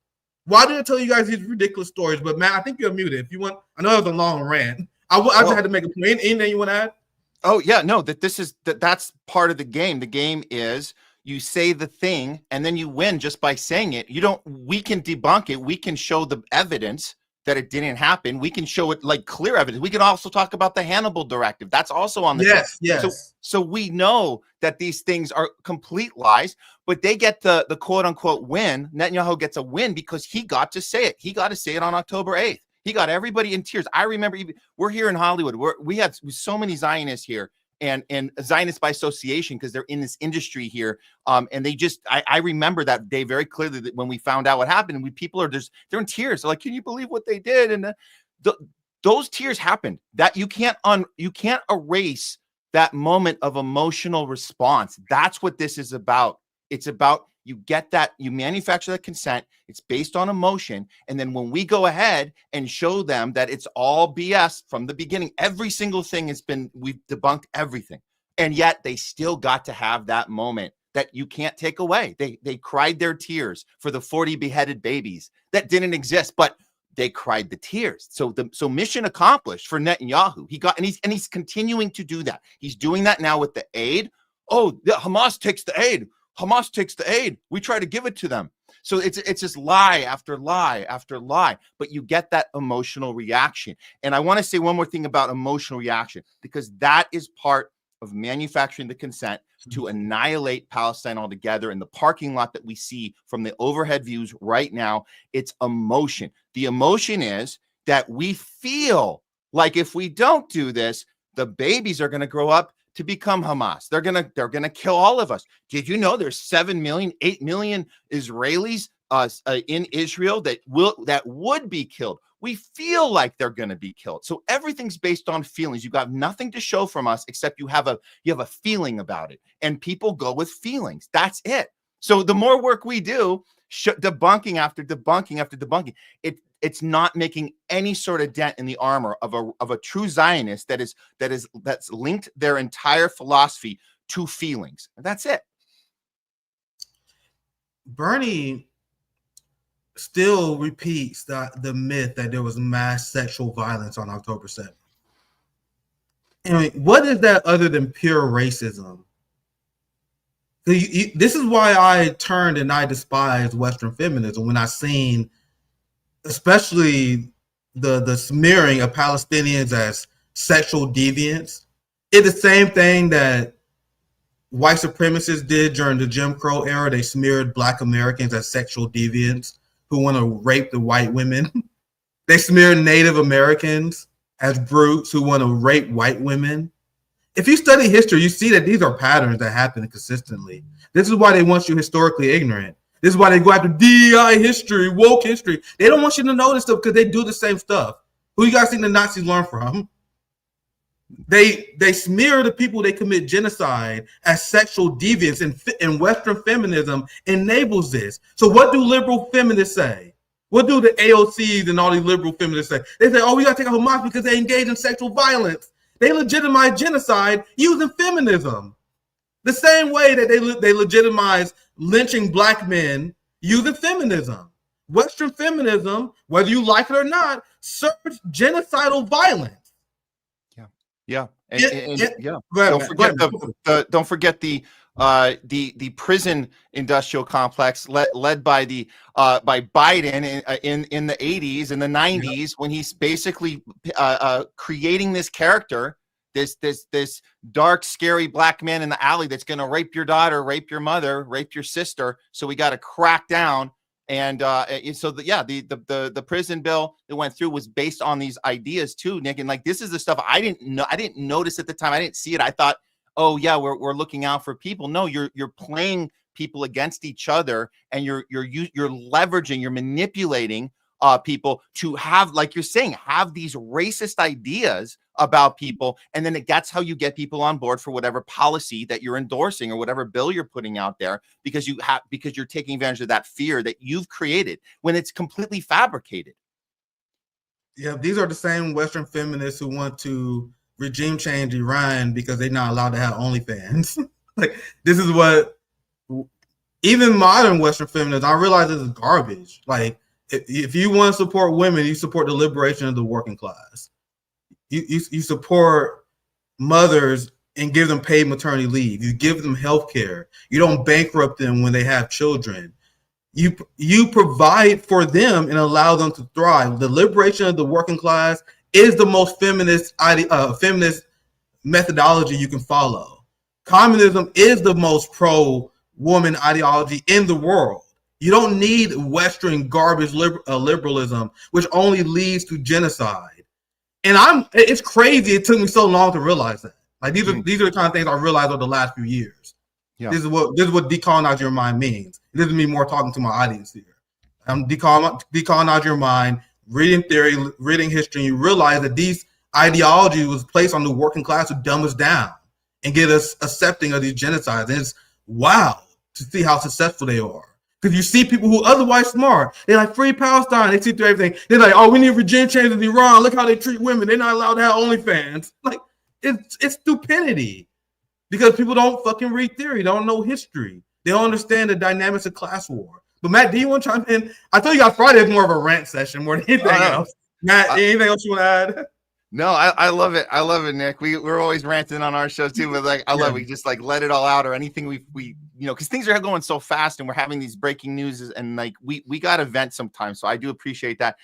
Why do they tell you guys these ridiculous stories? But, Matt, I think you're muted. If you want, I know it was a long rant. I just had to make a point. Anything you want to add? Oh, yeah, no, that's part of the game. The game is you say the thing and then you win just by saying it. We can debunk it. We can show the evidence that it didn't happen. We can show it like clear evidence. We can also talk about the Hannibal Directive. That's also on the yes. So we know that these things are complete lies, but they get the quote unquote win. Netanyahu gets a win because he got to say it. He got to say it on October 8th. He got everybody in tears. I remember we're here in Hollywood. We had so many Zionists here. And Zionists by association, because they're in this industry here. And they just, I remember that day very clearly that when we found out what happened, and people they're in tears. They're like, can you believe what they did? And those tears happened. That you can't erase that moment of emotional response. That's what this is about. It's about you get that, you manufacture that consent. It's based on emotion. And then when we go ahead and show them that it's all BS from the beginning, every single thing we've debunked everything. And yet they still got to have that moment that you can't take away. They cried their tears for the 40 beheaded babies that didn't exist, but they cried the tears. So mission accomplished for Netanyahu. He's continuing to do that. He's doing that now with the aid. Oh, Hamas takes the aid. Hamas takes the aid. We try to give it to them. So it's just lie after lie after lie, but you get that emotional reaction. And I want to say one more thing about emotional reaction, because that is part of manufacturing the consent to annihilate Palestine altogether. In the parking lot that we see from the overhead views right now, it's emotion. The emotion is that we feel like if we don't do this, the babies are going to grow up to become Hamas. They're gonna kill all of us. Did you know there's 7 million, 8 million Israelis in Israel that would be killed? We feel like they're gonna be killed. So everything's based on feelings. You got nothing to show from us except you have a feeling about it, and people go with feelings. That's it. So the more work we do, debunking after debunking after debunking, it's not making any sort of dent in the armor of a true Zionist that's linked their entire philosophy to feelings. And that's it. Bernie still repeats the myth that there was mass sexual violence on October 7th. I mean, what is that other than pure racism? This is why I turned and I despised Western feminism when I seen, especially the smearing of Palestinians as sexual deviants. It's the same thing that white supremacists did during the Jim Crow era. They smeared Black Americans as sexual deviants who want to rape the white women. They smeared Native Americans as brutes who want to rape white women. If you study history, you see that these are patterns that happen consistently. This is why they want you historically ignorant. This is why they go after DEI history, woke history. They don't want you to know this stuff because they do the same stuff. Who you guys think the Nazis learn from? They smear the people they commit genocide as sexual deviants, and Western feminism enables this. So what do liberal feminists say? What do the AOCs and all these liberal feminists say? They say, oh, we got to take out Hamas because they engage in sexual violence. They legitimize genocide using feminism. The same way that they legitimize lynching Black men using feminism. Western feminism, whether you like it or not, serves genocidal violence. Yeah. Don't forget the prison industrial complex led by by Biden in the 80s and the 90s, when he's basically creating this character, this dark, scary Black man in the alley that's going to rape your daughter, rape your mother, rape your sister. So we got to crack down And so the prison bill that went through was based on these ideas too, Nick. And like, this is the stuff I didn't notice at the time. I didn't see it. I thought, oh yeah, we're looking out for people. No, you're playing people against each other, and you're leveraging, you're manipulating people to have, like you're saying, have these racist ideas about people, and then that's how you get people on board for whatever policy that you're endorsing or whatever bill you're putting out there, because you're taking advantage of that fear that you've created when it's completely fabricated. Yeah, these are the same Western feminists who want to regime change Iran because they're not allowed to have OnlyFans. Like, this is what even modern Western feminists, I realize this is garbage. Like, if you want to support women, you support the liberation of the working class. You support mothers and give them paid maternity leave. You give them health care. You don't bankrupt them when they have children. You provide for them and allow them to thrive. The liberation of the working class is the most feminist methodology you can follow. Communism is the most pro-woman ideology in the world. You don't need Western garbage liberalism, which only leads to genocide. And it's crazy it took me so long to realize that. Like, these are the kind of things I realized over the last few years. Yeah. This is what decolonize your mind means. This is me more talking to my audience here. Decolonize your mind, reading theory, reading history, and you realize that these ideology was placed on the working class to dumb us down and get us accepting of these genocides. And it's wow to see how successful they are. Because you see people who otherwise smart, they're like, free Palestine, they see through everything. They're like, oh, we need regime change in Iran. Look how they treat women. They're not allowed to have OnlyFans. Like, it's stupidity. Because people don't fucking read theory. They don't know history. They don't understand the dynamics of class war. But Matt, do you want to chime in? I told you guys Friday is more of a rant session more than anything else. Matt, anything else you want to add? No, I love it. I love it, Nick. We're always ranting on our show too, but like I love it. We just like let it all out, or anything we because things are going so fast and we're having these breaking news, and like we got to vent sometimes. So I do appreciate that.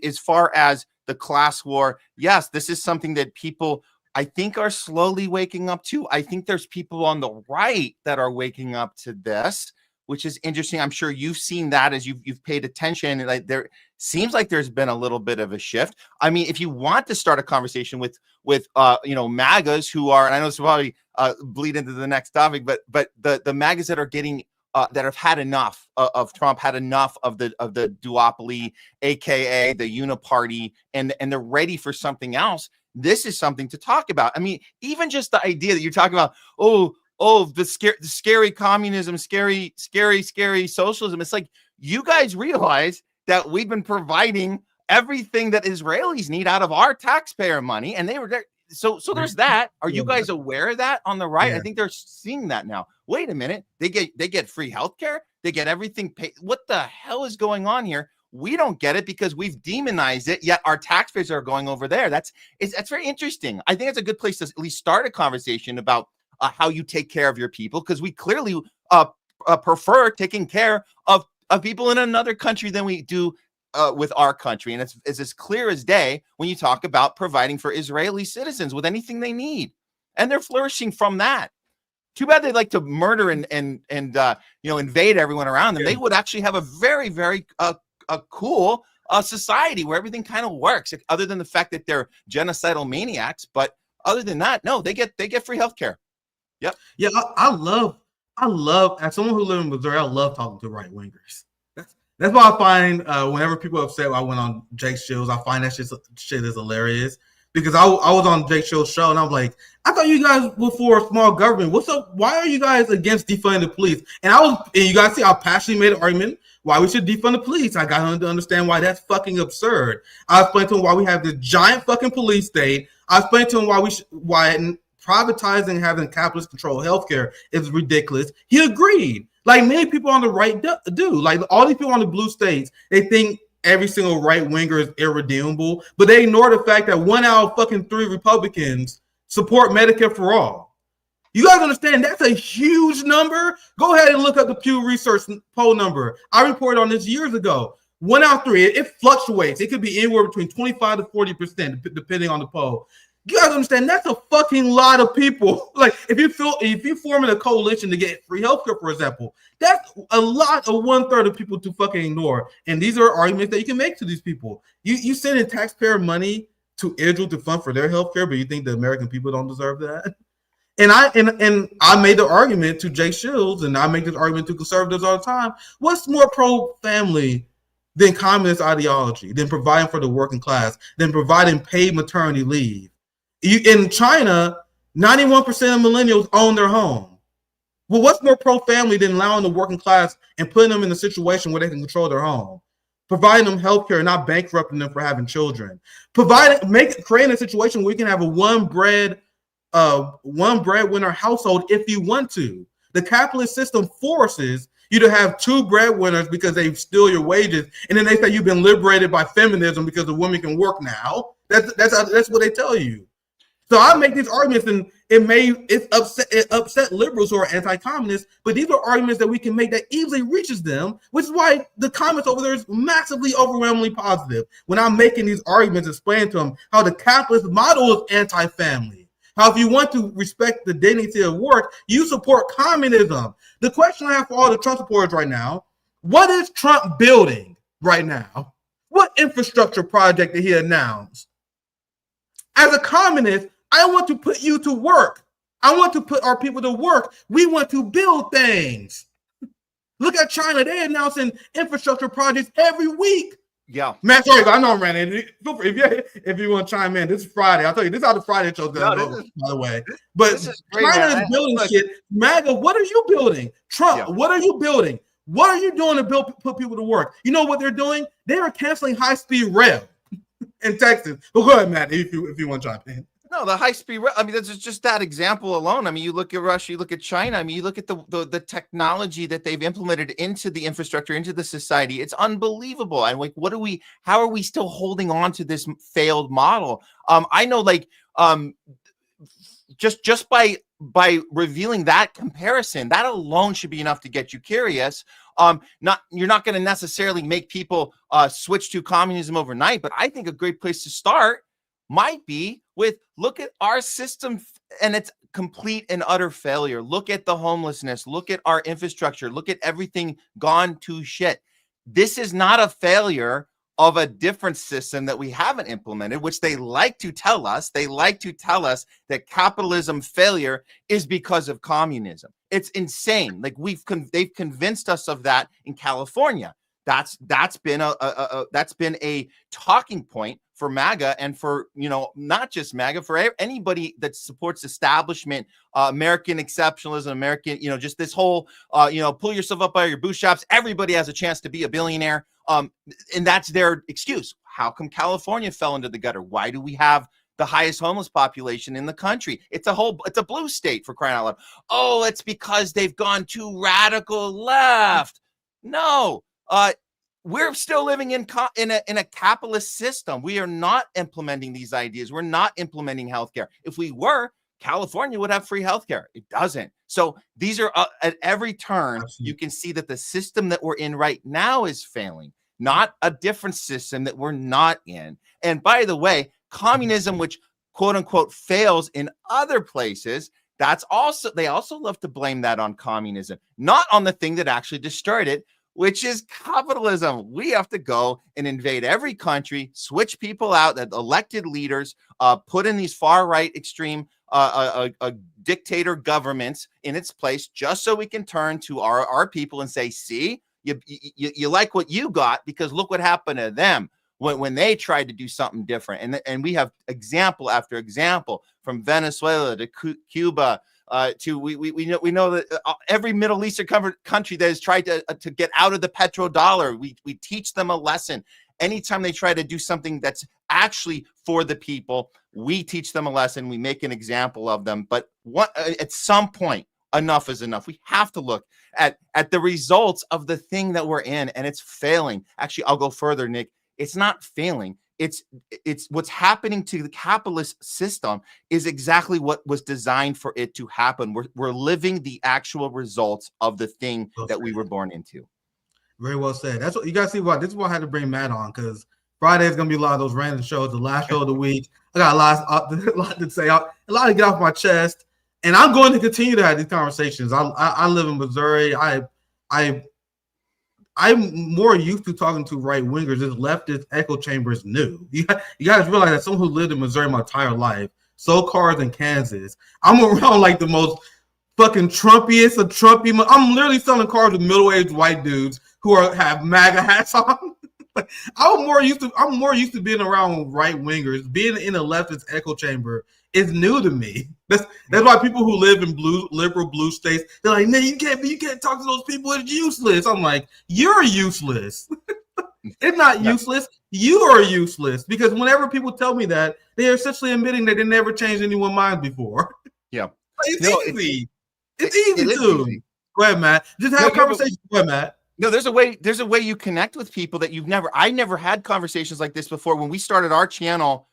As far as the class war, yes, this is something that people I think are slowly waking up to. I think there's people on the right that are waking up to this, which is interesting. I'm sure you've seen that as you've paid attention. And like there seems like there's been a little bit of a shift. I mean, if you want to start a conversation with MAGAs who are, and I know this will probably bleed into the next topic, but the MAGAs that are getting that have had enough of Trump, had enough of the duopoly, aka the uniparty, and they're ready for something else. This is something to talk about. I mean, even just the idea that you're talking about, the scary communism, scary socialism. It's like, you guys realize that we've been providing everything that Israelis need out of our taxpayer money, and they were there. So there's that. Are you guys aware of that on the right? Yeah. I think they're seeing that now. Wait a minute, they get free healthcare, they get everything paid. What the hell is going on here? We don't get it because we've demonized it, yet our taxpayers are going over there. That's very interesting. I think it's a good place to at least start a conversation about how you take care of your people, because we clearly prefer taking care of people in another country than we do with our country. And it's as clear as day when you talk about providing for Israeli citizens with anything they need. And they're flourishing from that. Too bad they like to murder and invade everyone around them. They would actually have a very, very cool society where everything kind of works, other than the fact that they're genocidal maniacs. But other than that, no, they get free healthcare. Yep. Yeah, I love as someone who lives in Missouri, I love talking to right wingers. That's why I find whenever people are upset when I went on Jake's shows, I find that shit is hilarious. Because I was on Jake Show's show and I was like, I thought you guys were for a small government. What's up? Why are you guys against defunding the police? And you guys see, I passionately made an argument why we should defund the police. I got him to understand why that's fucking absurd. I explained to him why we have this giant fucking police state. I explained to him why privatizing, having capitalist control healthcare is ridiculous. He agreed. Like many people on the right do. Like all these people on the blue states, they think every single right winger is irredeemable, but they ignore the fact that 1 out of fucking 3 Republicans support Medicare for all. You guys understand that's a huge number? Go ahead and look up the Pew Research poll number. I reported on this years ago. 1 out of 3, it fluctuates. It could be anywhere between 25 to 40%, depending on the poll. You gotta understand that's a fucking lot of people. Like if you forming a coalition to get free healthcare, for example, that's a lot of 1/3 of people to fucking ignore. And these are arguments that you can make to these people. You sending taxpayer money to Israel to fund for their healthcare, but you think the American people don't deserve that? And I made the argument to Jay Shields, and I make this argument to conservatives all the time. What's more pro-family than communist ideology, than providing for the working class, than providing paid maternity leave? In China, 91% of millennials own their home. Well, what's more pro-family than allowing the working class and putting them in a situation where they can control their home? Providing them health care, not bankrupting them for having children. Creating a situation where you can have a one breadwinner household if you want to. The capitalist system forces you to have two breadwinners because they steal your wages, and then they say you've been liberated by feminism because the women can work now. That's what they tell you. So I make these arguments, and it upset liberals who are anti-communist, but these are arguments that we can make that easily reaches them, which is why the comments over there is massively, overwhelmingly positive. When I'm making these arguments, explaining to them how the capitalist model is anti-family, how if you want to respect the dignity of work, you support communism. The question I have for all the Trump supporters right now, what is Trump building right now? What infrastructure project did he announce? As a communist, I want to put you to work. I want to put our people to work. We want to build things. Look at China. They're announcing infrastructure projects every week. Yeah. Man, sorry, I know I'm ranting. If you want to chime in, this is Friday. I'll tell you, this is how the Friday show's going to go, by the way. But China is building shit. MAGA, what are you building? Trump, what are you building? What are you doing to put people to work? You know what they're doing? They are canceling high-speed rail in Texas. But go ahead, Matt, if you want to chime in. No, the high-speed rail. I mean, that's just that example alone. I mean, you look at Russia, you look at China. I mean, you look at the technology that they've implemented into the infrastructure, into the society. It's unbelievable. And like, how are we still holding on to this failed model? I know, like, just by revealing that comparison, that alone should be enough to get you curious. You're not going to necessarily make people switch to communism overnight, but I think a great place to start might be with, look at our system and its complete and utter failure. Look at the homelessness. Look at our infrastructure. Look at everything gone to shit. This is not a failure of a different system that we haven't implemented, which they like to tell us. They like to tell us that capitalism failure is because of communism. It's insane. Like they've convinced us of that in California. That's been a talking point for MAGA, and for, not just MAGA, for anybody that supports establishment, American exceptionalism, American, just this whole, pull yourself up by your bootstraps. Everybody has a chance to be a billionaire. And that's their excuse. How come California fell into the gutter? Why do we have the highest homeless population in the country? It's a blue state, for crying out loud. Oh, it's because they've gone too radical left. No, we're still living in a capitalist system. We are not implementing these ideas. We're not implementing healthcare. If we were, California would have free healthcare. It doesn't. So these are at every turn, you can see that the system that we're in right now is failing, not a different system that we're not in. And by the way, communism, which quote unquote fails in other places, they also love to blame that on communism, not on the thing that actually destroyed it, which is capitalism. We have to go and invade every country, switch people out, that elected leaders, put in these far-right extreme dictator governments in its place, just so we can turn to our people and say, see, you like what you got, because look what happened to them when they tried to do something different. And we have example after example, from Venezuela to Cuba, we know that every Middle Eastern country that has tried to get out of the petrodollar, we teach them a lesson. Anytime they try to do something that's actually for the people, we teach them a lesson. We make an example of them. But at some point, enough is enough. We have to look at the results of the thing that we're in, and it's failing. Actually, I'll go further, Nick. It's not failing. It's what's happening to the capitalist system is exactly what was designed for it to happen. We're living the actual results of the thing that we were born into. Very well said. That's what you guys see. Why this is why I had to bring Matt on, because Friday is gonna be a lot of those random shows. The last show of the week. I got a lot to say. A lot to get off my chest, and I'm going to continue to have these conversations. I live in Missouri. I'm more used to talking to right wingers. This leftist echo chamber is new. You guys realize that someone who lived in Missouri my entire life, sold cars in Kansas. I'm around like the most fucking Trumpiest of Trumpy. I'm literally selling cars with middle-aged white dudes who have MAGA hats on. I'm more used to being around right wingers. Being in a leftist echo chamber is new to me. That's why people who live in liberal blue states, they're like, man, you can't talk to those people. It's useless. I'm like, you're useless. It's not useless. You are useless, because whenever people tell me that, they are essentially admitting that they never changed anyone's mind before. Yeah, it's easy. It's easy to. Easy. Go ahead, Matt. Just have a conversation. Go ahead, Matt. No, there's a way you connect with people that I never had conversations like this before. When we started our channel,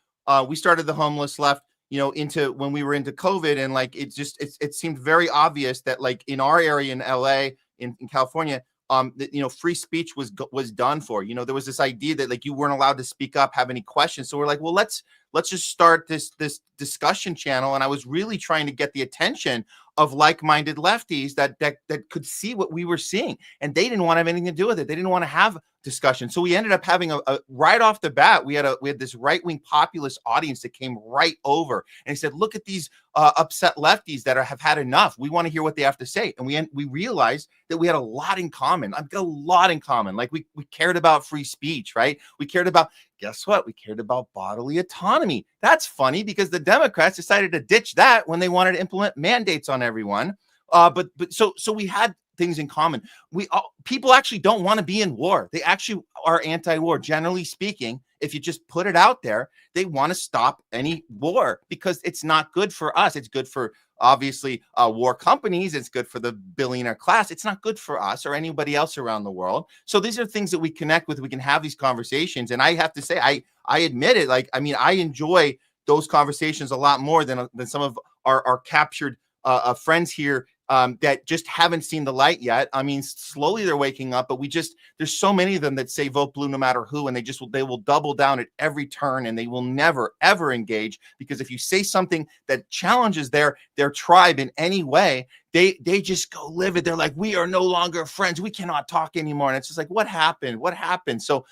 we started the Homeless Left, into when we were into COVID, and like it seemed very obvious that like in our area in LA, in California, that free speech was done for. There was this idea that like you weren't allowed to speak up, have any questions. So we're like, well, let's just start this discussion channel. And I was really trying to get the attention of like-minded lefties that could see what we were seeing, and they didn't want to have anything to do with it. They didn't want to have discussion. So we ended up having a right off the bat, we had this right-wing populist audience that came right over, and he said, look at these upset lefties that have had enough. We want to hear what they have to say. And we realized that we had a lot in common. I've got a lot in common. Like we cared about free speech, right? We cared about, guess what? We cared about bodily autonomy. That's funny because the Democrats decided to ditch that when they wanted to implement mandates on everyone. But so we had things in common. People actually don't want to be in war. They actually are anti-war. Generally speaking, if you just put it out there, they want to stop any war because it's not good for us. It's good for obviously war companies. It's good for the billionaire class. It's not good for us or anybody else around the world. So these are things that we connect with. We can have these conversations. And I have to say, I admit it. Like, I mean, I enjoy those conversations a lot more than some of our captured friends here that just haven't seen the light yet. I mean, slowly they're waking up, but there's so many of them that say vote blue no matter who, and they will double down at every turn, and they will never, ever engage, because if you say something that challenges their tribe in any way, they just go livid. They're like, we are no longer friends. We cannot talk anymore. And it's just like, what happened? What happened? So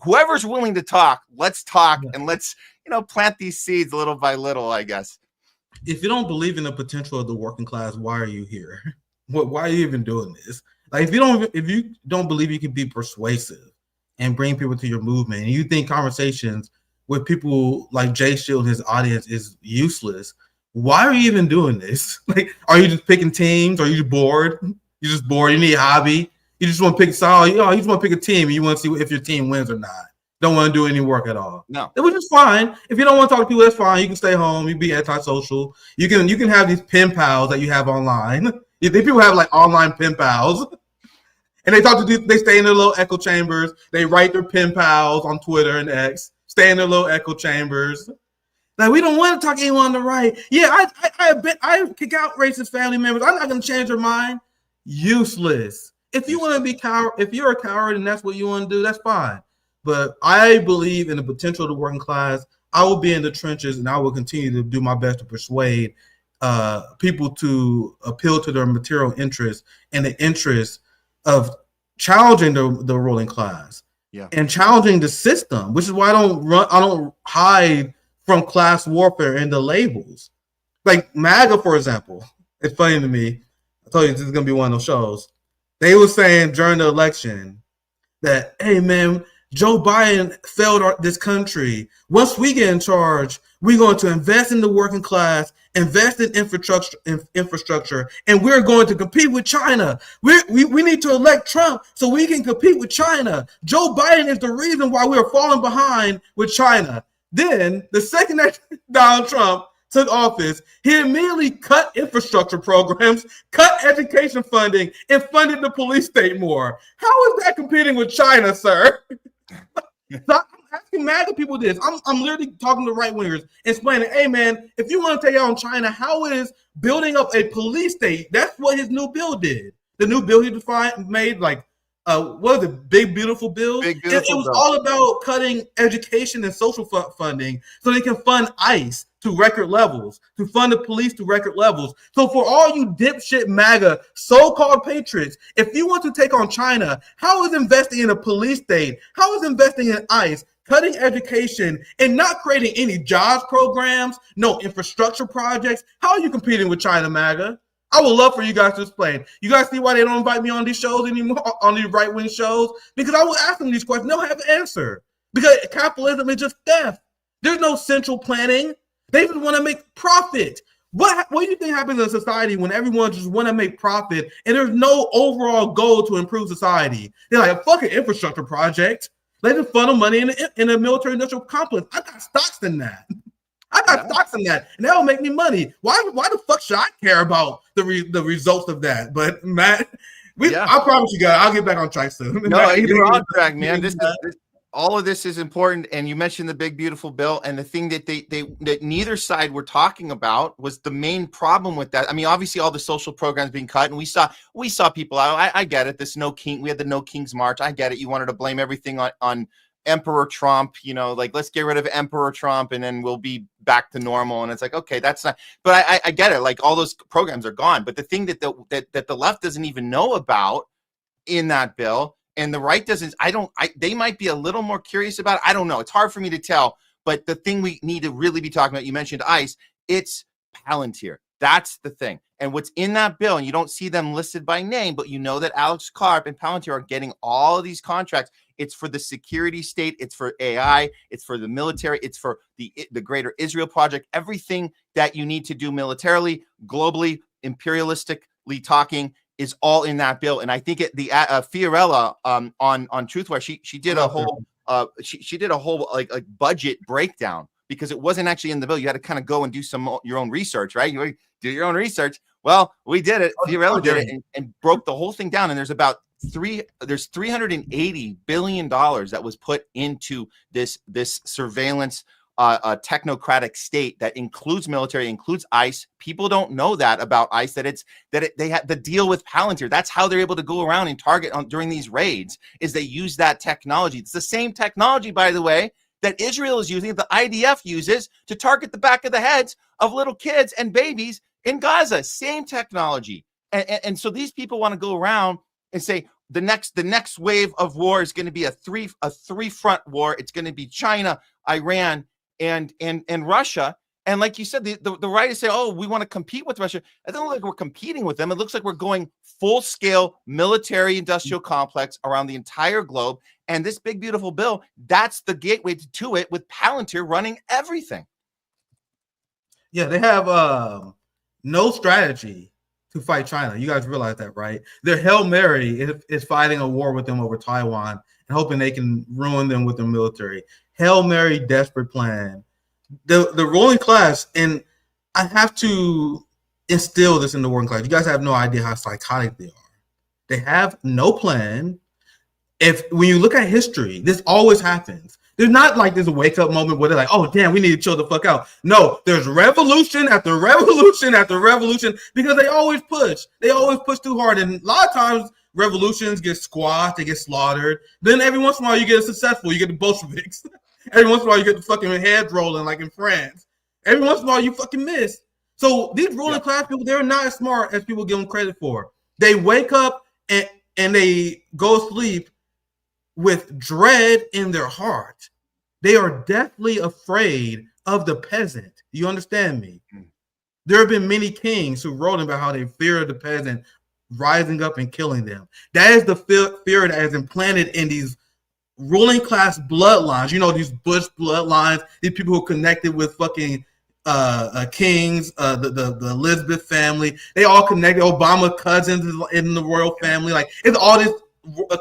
whoever's willing to talk, let's talk, and let's, plant these seeds little by little, I guess. If you don't believe in the potential of the working class, why are you here? Why are you even doing this? Like, if you don't believe you can be persuasive and bring people to your movement, and you think conversations with people like Jay Shield and his audience is useless, why are you even doing this? Like, are you just picking teams? Are you just bored? You're just bored. You need a hobby. You just want to pick a side. You just want to pick a team, and you want to see if your team wins or not. Don't want to do any work at all. No, which is fine. If you don't want to talk to people, that's fine. You can stay home. You be antisocial. You can have these pen pals that you have online. People have like online pen pals, and they stay in their little echo chambers. They write their pen pals on Twitter and X. Stay in their little echo chambers. Like, we don't want to talk to anyone on the right. Yeah, I kick out racist family members. I'm not going to change their mind. Useless. If you want to be coward, if you're a coward and that's what you want to do, that's fine. But I believe in the potential of the working class. I will be in the trenches, and I will continue to do my best to persuade people to appeal to their material interests and the interests of challenging the ruling class, and challenging the system. Which is why I don't hide from class warfare and the labels. Like MAGA, for example. It's funny to me. I told you this is gonna be one of those shows. They were saying during the election that, hey man, Joe Biden failed this country. Once we get in charge, we're going to invest in the working class, invest in infrastructure, and we're going to compete with China. We need to elect Trump so we can compete with China. Joe Biden is the reason why we're falling behind with China. Then, the second that Donald Trump took office, he immediately cut infrastructure programs, cut education funding, and funded the police state more. How is that competing with China, sir? So I'm asking MAGA people this. I'm literally talking to right wingers, explaining, hey man, if you want to take out China, how is building up a police state? That's what his new bill did. The new bill he made, like what was it, Big Beautiful Bill? Big Beautiful It was Bill. all about cutting education and social funding so they can fund ICE to record levels, to fund the police to record levels. So for all you dipshit MAGA so-called patriots, if you want to take on China, how is investing in a police state, how is investing in ICE, cutting education, and not creating any jobs programs, no infrastructure projects, how are you competing with China, MAGA? I would love for you guys to explain. You guys see why they don't invite me on these shows anymore, on these right-wing shows? Because I will ask them these questions. They'll have an answer. Because capitalism is just theft. There's no central planning. They just want to make profit. What do you think happens in society when everyone just want to make profit and there's no overall goal to improve society? They're like, a fucking infrastructure project. They just funnel money in a military-industrial complex. I got stocks in that. And that will make me money. Why the fuck should I care about the results of that? But Matt, I promise you guys, I'll get back on track soon. No, Matt, you're on track, man. All of this is important, and you mentioned the Big Beautiful Bill, and the thing that that neither side were talking about was the main problem with that. I mean, obviously, all the social programs being cut, and we saw people out. I get it. This No King, we had the No Kings March. I get it. You wanted to blame everything on Emperor Trump, like, let's get rid of Emperor Trump and then we'll be back to normal. And it's like, okay, that's not, but I get it. Like, all those programs are gone. But the thing that the left doesn't even know about in that bill, and the right doesn't, they might be a little more curious about it. I don't know. It's hard for me to tell. But the thing we need to really be talking about, you mentioned ICE, it's Palantir. That's the thing. And what's in that bill, and you don't see them listed by name, but you know that Alex Karp and Palantir are getting all of these contracts. It's for the security state. It's for AI. It's for the military. It's for the Greater Israel Project. Everything that you need to do militarily, globally, imperialistically talking is all in that bill. And I think Fiorella on Truthwire, she did a whole she did a whole like budget breakdown, because it wasn't actually in the bill. You had to kind of go and do your own research, right? You do your own research. Well, we did it. Fiorella did it and broke the whole thing down. And there's $380 billion that was put into this surveillance technocratic state that includes military, includes ICE. People don't know that about ICE, they had the deal with Palantir. That's how they're able to go around and target during these raids, is they use that technology. It's the same technology, by the way, that Israel is using, the IDF uses to target the back of the heads of little kids and babies in Gaza. Same technology. And so these people want to go around and say the next wave of war is going to be a three front war. It's going to be China, Iran, and Russia. And like you said, the right is saying, oh, we want to compete with Russia. It doesn't look like we're competing with them. It looks like we're going full-scale military industrial complex around the entire globe. And this Big Beautiful Bill, that's the gateway to it, with Palantir running everything. Yeah, they have no strategy to fight China. You guys realize that, right? Their Hail Mary is fighting a war with them over Taiwan and hoping they can ruin them with their military. Hail Mary, desperate plan. The ruling class, and I have to instill this in the ruling class. You guys have no idea how psychotic they are. They have no plan. When you look at history, this always happens. There's not like there's a wake up moment where they're like, oh, damn, we need to chill the fuck out. No, there's revolution after revolution after revolution, because they always push. They always push too hard. And a lot of times revolutions get squashed, they get slaughtered. Then every once in a while you get successful. You get the Bolsheviks. Every once in a while you get the fucking heads rolling like in France. Every once in a while you fucking miss. So these ruling class people, they're not as smart as people give them credit for. They wake up and they go to sleep with dread in their heart. They are deathly afraid of the peasant. You understand me? There have been many kings who wrote about how they fear the peasant rising up and killing them. That is the fear that is implanted in these ruling class bloodlines. You know, these Bush bloodlines, these people who are connected with fucking kings, the Elizabeth family. They all connected. Obama cousins in the royal family. Like, it's all this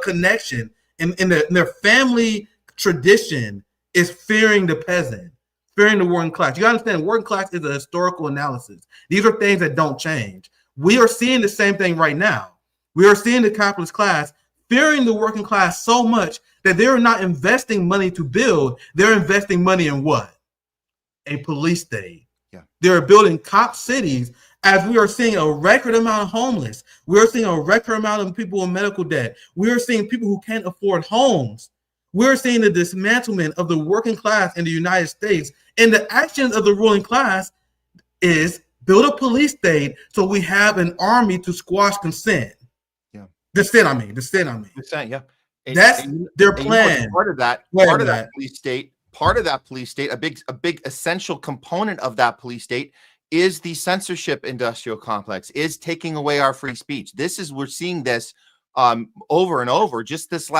connection. In their family tradition is fearing the peasant, fearing the working class. You understand, working class is a historical analysis. These are things that don't change. We are seeing the same thing right now. We are seeing the capitalist class fearing the working class so much that they're not investing money to build. They're investing money in what? A police state. Yeah. They're building cop cities as we are seeing a record amount of homeless. We're seeing a record amount of people in medical debt. We're seeing people who can't afford homes. We're seeing the dismantlement of the working class in the United States. And the actions of the ruling class is build a police state so we have an army to squash consent. Yeah. Dissent, yeah. That's their plan. Part of that police state, a big essential component of that police state is the censorship industrial complex, is taking away our free speech. We're seeing this over and over. Just this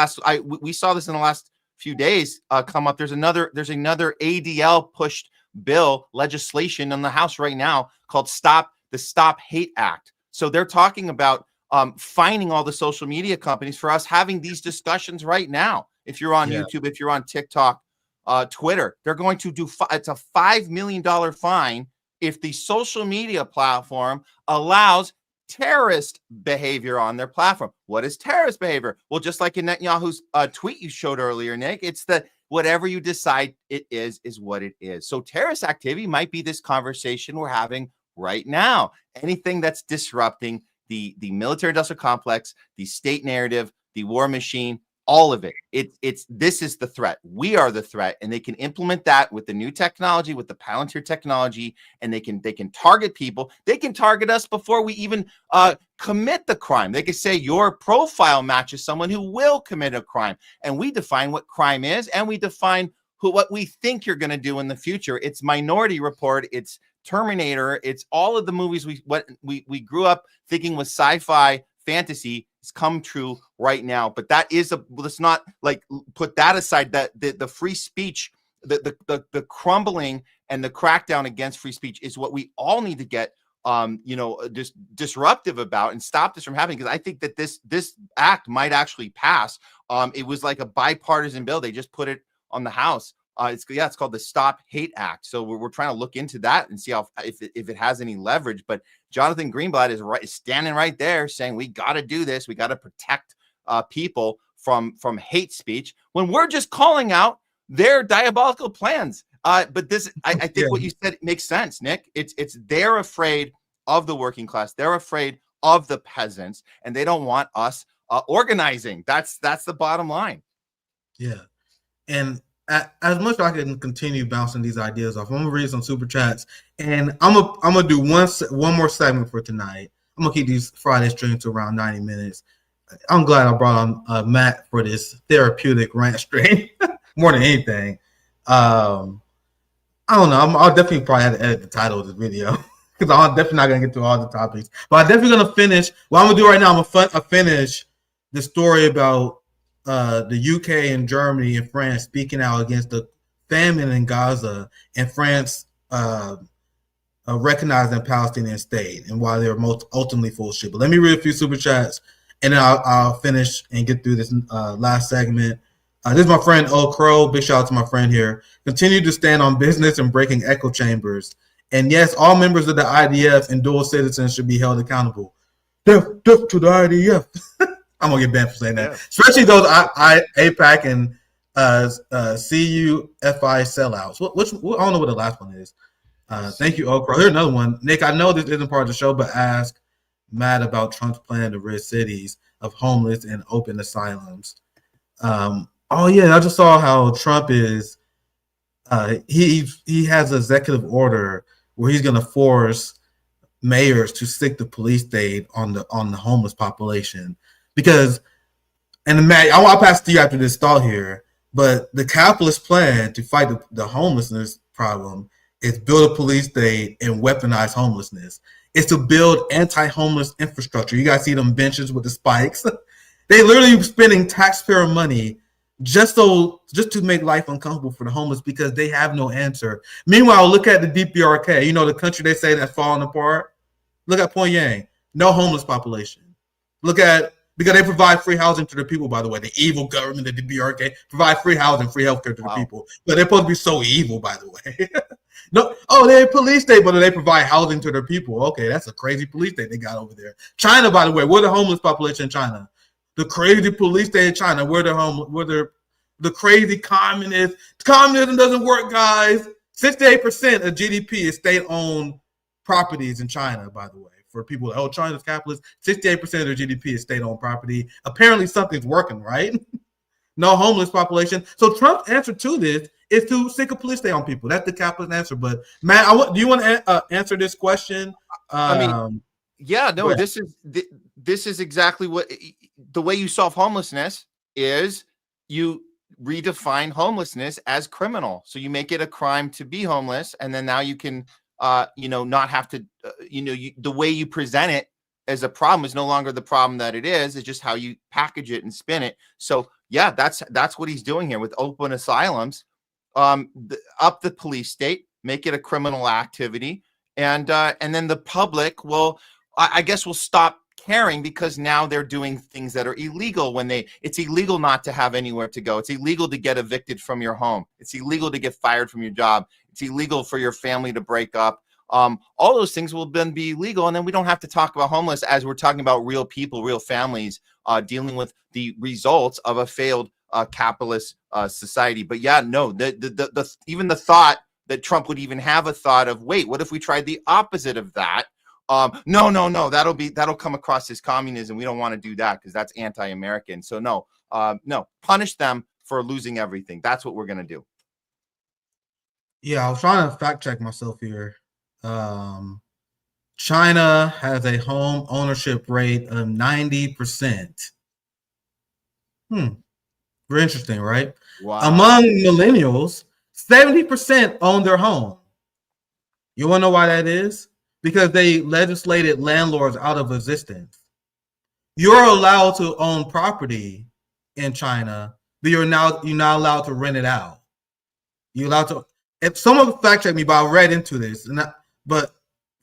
we saw this in the last few days come up. There's another ADL pushed bill legislation in the House right now called the Stop Hate Act. So they're talking about fining all the social media companies for us having these discussions right now. If you're on YouTube, if you're on TikTok, Twitter, they're going to do it's a $5 million fine if the social media platform allows terrorist behavior on their platform. What is terrorist behavior? Well, just like in Netanyahu's tweet you showed earlier, Nick, it's the whatever you decide it is what it is. So terrorist activity might be this conversation we're having right now. Anything that's disrupting the military industrial complex, the state narrative, the war machine, all of it. This is the threat. We are the threat, and they can implement that with the new technology, with the Palantir technology, and they can target people. They can target us before we even commit the crime. They can say your profile matches someone who will commit a crime, and we define what crime is, and we define what we think you're going to do in the future. It's Minority Report. It's Terminator. It's all of the movies we grew up thinking was sci-fi fantasy. It's come true right now. But that is let's not like put that aside. That the free speech, the crumbling and the crackdown against free speech is what we all need to get disruptive about and stop this from happening. Because I think that this act might actually pass. It was like a bipartisan bill. They just put it on the House. It's called the Stop Hate Act. So we're trying to look into that and see if it has any leverage. But Jonathan Greenblatt is standing right there saying we got to do this. We got to protect people from hate speech when we're just calling out their diabolical plans. But this, I think what you said makes sense, Nick. It's they're afraid of the working class. They're afraid of the peasants, and they don't want us organizing. That's the bottom line. Yeah, and as much as I can continue bouncing these ideas off, I'm gonna read some super chats, and I'm gonna do one more segment for tonight. I'm gonna keep these Friday streams to around 90 minutes. I'm glad I brought on Matt for this therapeutic rant stream more than anything. I don't know. I'll definitely probably have to edit the title of this video because I'm definitely not gonna get through all the topics. But I'm definitely gonna finish. What I'm gonna do right now, I'm gonna finish the story about the UK and Germany and France speaking out against the famine in Gaza, and France recognizing Palestinian State and why they're most ultimately full of shit. But let me read a few super chats, and then I'll finish and get through this last segment. This is my friend O Crow. Big shout out to my friend here. Continue to stand on business and breaking echo chambers. And yes, all members of the IDF and dual citizens should be held accountable. Death to the IDF. I'm gonna get banned for saying that, especially those APAC and CUFI sellouts. I don't know what the last one is. Thank you, Okra. Here's another one. Nick, I know this isn't part of the show, but ask Matt about Trump's plan to rid cities of homeless and open asylums. Oh yeah, I just saw how Trump is. He has an executive order where he's gonna force mayors to stick the police state on the homeless population. Because, and Matt, I'll pass it to you after this thought here, but the capitalist plan to fight the homelessness problem is build a police state and weaponize homelessness. It's to build anti-homeless infrastructure. You guys see them benches with the spikes? They literally spending taxpayer money just to make life uncomfortable for the homeless because they have no answer. Meanwhile, look at the DPRK. You know, the country they say that's falling apart? Look at Pyongyang. No homeless population. Because they provide free housing to the people, by the way. The evil government, the DPRK, provide free housing, free healthcare to the people. But they're supposed to be so evil, by the way. They're a police state, but they provide housing to their people. Okay, that's a crazy police state they got over there. China, by the way, we're the homeless population in China. The crazy police state in China, we're the crazy communist. Communism doesn't work, guys. 68% of GDP is state-owned properties in China, by the way. For people, oh, China's capitalist, 68% of their GDP is state-owned property. Apparently something's working, right? No homeless population. So Trump's answer to this is to stick a police state on people. That's the capitalist answer. But Matt, do you want to answer this question? Yeah, no, this is exactly what the way you solve homelessness is. You redefine homelessness as criminal. So you make it a crime to be homeless, and then now you can, not have to, the way you present it as a problem is no longer the problem that it is. It's just how you package it and spin it. So yeah, that's what he's doing here with open asylums. Up the police state, make it a criminal activity, and then the public will, I guess, will stop caring because now they're doing things that are illegal. It's illegal not to have anywhere to go. It's illegal to get evicted from your home. It's illegal to get fired from your job. It's illegal for your family to break up. All those things will then be illegal, and then we don't have to talk about homeless as we're talking about real people, real families dealing with the results of a failed capitalist society. But yeah, no, the even the thought that Trump would even have a thought of, wait, what if we tried the opposite of that? No, that'll come across as communism. We don't want to do that because that's anti-American. So no, punish them for losing everything. That's what we're gonna do. Yeah, I was trying to fact check myself here. China has a home ownership rate of 90%. Very interesting, right? Wow. Among millennials, 70% own their home. You want to know why that is? Because they legislated landlords out of existence. You're allowed to own property in China, but you're not allowed to rent it out. You're allowed to. If someone fact check me, but I read into this, but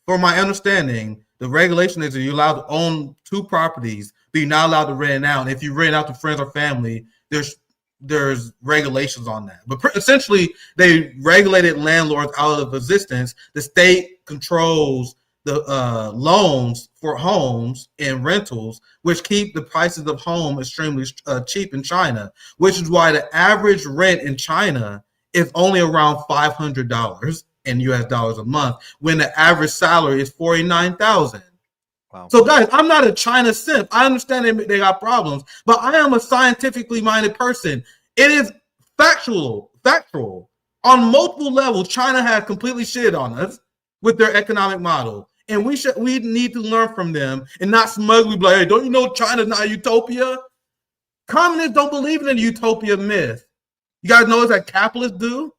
for my understanding, the regulation is that you're allowed to own two properties, but you're not allowed to rent it out. And if you rent it out to friends or family, there's regulations on that. But essentially, they regulated landlords out of existence. The state controls the loans for homes and rentals, which keep the prices of home extremely cheap in China, which is why the average rent in China is only around $500 in US dollars a month, when the average salary is $49,000. Wow. So guys, I'm not a China simp. I understand they got problems, but I am a scientifically minded person. It is factual on multiple levels. China has completely shit on us with their economic model, and we need to learn from them and not smugly be like, hey, don't you know China's not a utopia? Communists don't believe in the utopia myth. You guys notice that capitalists do?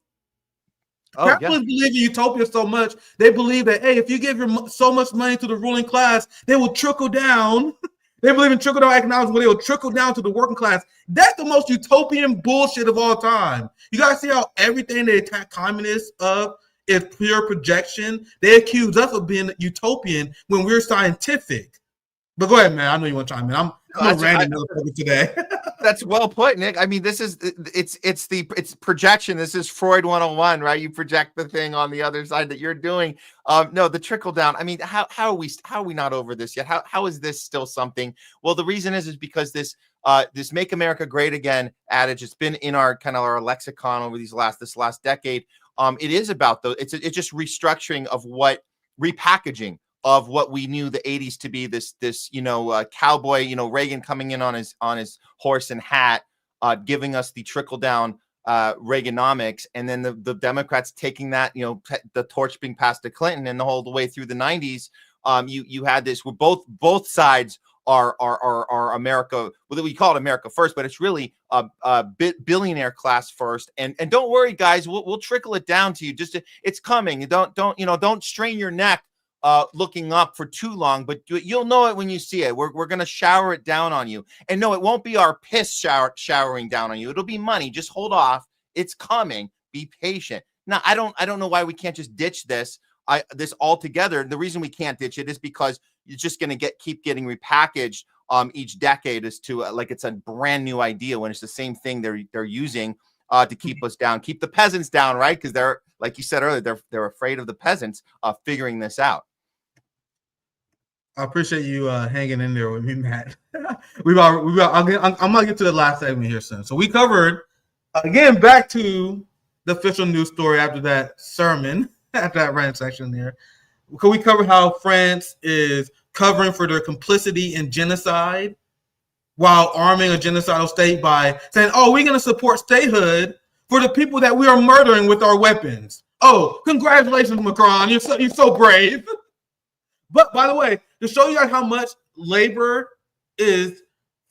Capitalists believe in utopia so much, they believe that, hey, if you give so much money to the ruling class, they will trickle down. They believe in trickle-down economics where they will trickle down to the working class. That's the most utopian bullshit of all time. You guys see how everything they attack communists of is pure projection? They accuse us of being utopian when we're scientific. But go ahead, man. I know you want to chime in. I'm a random motherfucker today. That's well put, Nick. I mean, it's projection. This is Freud 101, right? You project the thing on the other side that you're doing. No, the trickle down. I mean, how are we not over this yet? How is this still something? Well, the reason is because this "Make America Great Again" adage, it's been in our lexicon over this last decade. It is about it's just restructuring of repackaging of what we knew the 80s to be, this cowboy, Reagan coming in on his horse and hat, giving us the trickle down Reaganomics, and then the Democrats taking that, the torch being passed to Clinton, and the whole way through the 90s, you had this where both sides are America. Well, we call it America first, but it's really a billionaire class first. And don't worry, guys, we'll trickle it down to you. It's coming. Don't strain your neck looking up for too long, but you'll know it when you see it. We're going to shower it down on you. And no, it won't be our piss showering down on you. It'll be money. Just hold off. It's coming. Be patient. Now, I don't know why we can't just ditch this altogether. The reason we can't ditch it is because you're just going to keep getting repackaged each decade as to like it's a brand new idea when it's the same thing they're using to keep us down, keep the peasants down, right? Because they're, like you said earlier, they're afraid of the peasants figuring this out. I appreciate you hanging in there with me, Matt. I'm gonna get to the last segment here soon. So we covered again back to the official news story after that sermon, after that rant section there. Can we cover how France is covering for their complicity in genocide while arming a genocidal state by saying, oh, we're going to support statehood for the people that we are murdering with our weapons? Oh, congratulations, Macron. You're so brave. But by the way, to show you guys how much labor is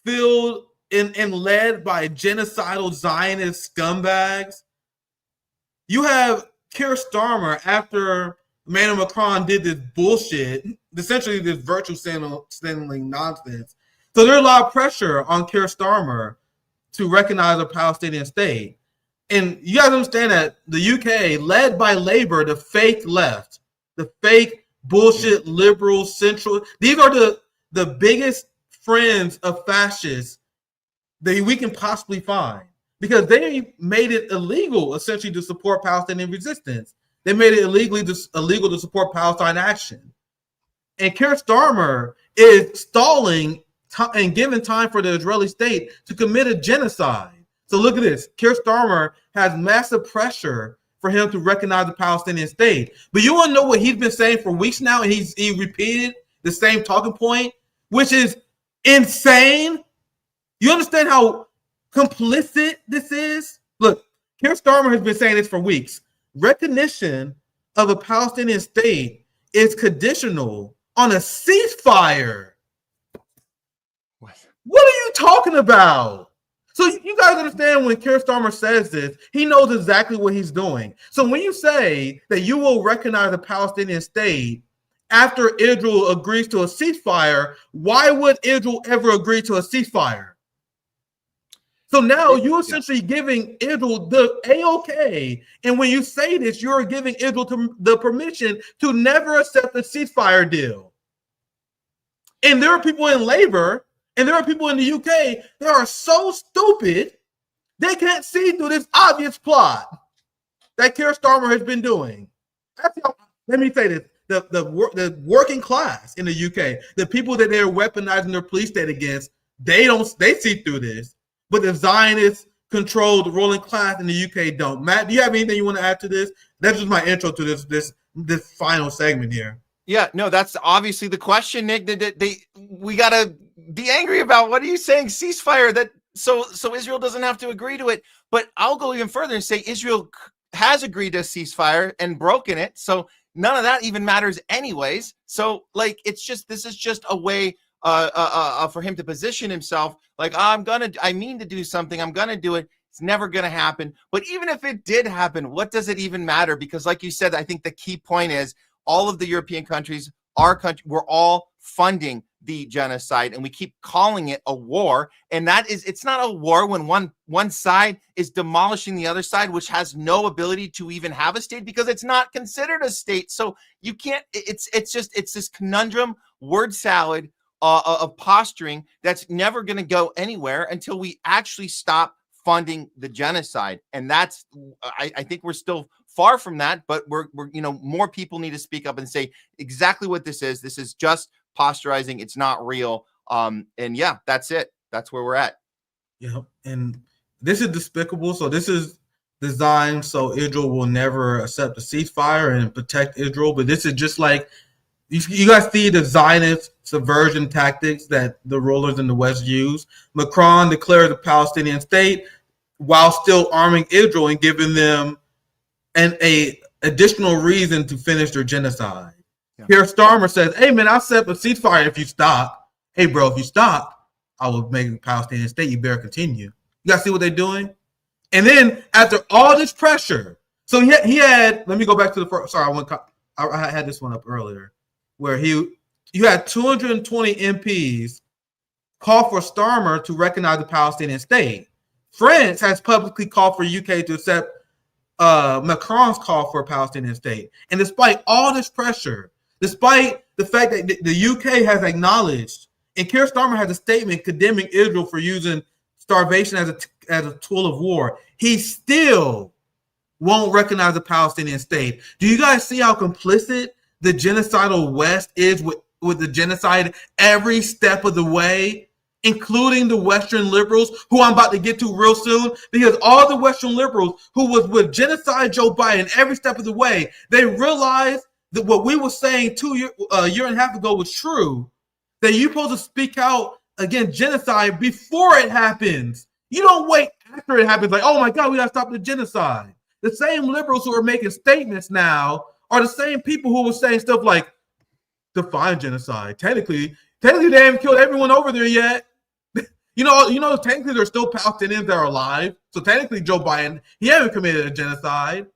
filled and led by genocidal Zionist scumbags, you have Keir Starmer, after Emmanuel Macron did this bullshit, essentially this virtue signaling nonsense. So there's a lot of pressure on Keir Starmer to recognize a Palestinian state. And you guys understand that the UK, led by Labour, the fake left, the fake bullshit liberal central, these are the biggest friends of fascists that we can possibly find, because they made it illegal essentially to support Palestinian resistance. They made it illegal to support Palestine action. And Keir Starmer is stalling and giving time for the Israeli state to commit a genocide. So look at this. Keir Starmer has massive pressure for him to recognize the Palestinian state. But you want to know what he's been saying for weeks now, and he repeated the same talking point, which is insane. You understand how complicit this is? Look, Keir Starmer has been saying this for weeks. Recognition of a Palestinian state is conditional on a ceasefire. What are you talking about? So you guys understand, when Keir Starmer says this, he knows exactly what he's doing. So when you say that you will recognize a Palestinian state after Israel agrees to a ceasefire, why would Israel ever agree to a ceasefire? So now you're essentially giving Israel the A-OK. And when you say this, you're giving Israel the permission to never accept a ceasefire deal. And there are people in Labour, and there are people in the UK that are so stupid, they can't see through this obvious plot that Keir Starmer has been doing. Let me say this. The working class in the UK, the people that they're weaponizing their police state against, they see through this. But the Zionist-controlled ruling class in the UK don't. Matt, do you have anything you want to add to this? That's just my intro to this final segment here. Yeah, no, that's obviously the question, Nick. We gotta be angry about. What are you saying? Ceasefire, that so Israel doesn't have to agree to it. But I'll go even further and say Israel has agreed to a ceasefire and broken it. So none of that even matters anyways. So like, this is just a way for him to position himself like, I mean to do something, I'm gonna do it. It's never gonna happen. But even if it did happen, what does it even matter? Because like you said, I think the key point is all of the European countries, our country, we're all funding the genocide, and we keep calling it a war. And it's not a war when one side is demolishing the other side, which has no ability to even have a state because it's not considered a state. So you can't, it's this conundrum, word salad of posturing that's never going to go anywhere until we actually stop funding the genocide. And that's, I think we're still far from that, but we're more people need to speak up and say exactly what this is. This is just posturizing. It's not real. And yeah, that's it. That's where we're at. Yeah. And this is despicable. So this is designed so Israel will never accept a ceasefire and protect Israel. But this is just like, you guys see the Zionist subversion tactics that the rulers in the West use. Macron declared a Palestinian state while still arming Israel and giving them an additional reason to finish their genocide. Yeah. Keir Starmer says, hey, man, I'll accept a ceasefire if you stop. Hey, bro, if you stop, I will make a Palestinian state. You better continue. You guys see what they're doing? And then after all this pressure, so he had, let me go back to the first, sorry, I had this one up earlier, where you had 220 MPs call for Starmer to recognize the Palestinian state. France has publicly called for UK to accept Macron's call for a Palestinian state. And despite all this pressure, despite the fact that the UK has acknowledged, and Keir Starmer has a statement condemning Israel for using starvation as a tool of war, he still won't recognize a Palestinian state. Do you guys see how complicit the genocidal West is with the genocide every step of the way, including the Western liberals, who I'm about to get to real soon, because all the Western liberals who was with genocide Joe Biden every step of the way, they realized that what we were saying a year and a half ago was true, that you're supposed to speak out against genocide before it happens. You don't wait after it happens like, oh my God, we got to stop the genocide. The same liberals who are making statements now are the same people who were saying stuff like, define genocide. Technically they haven't killed everyone over there yet. You know, technically there's still Palestinians that are alive. So technically Joe Biden, he hasn't committed a genocide.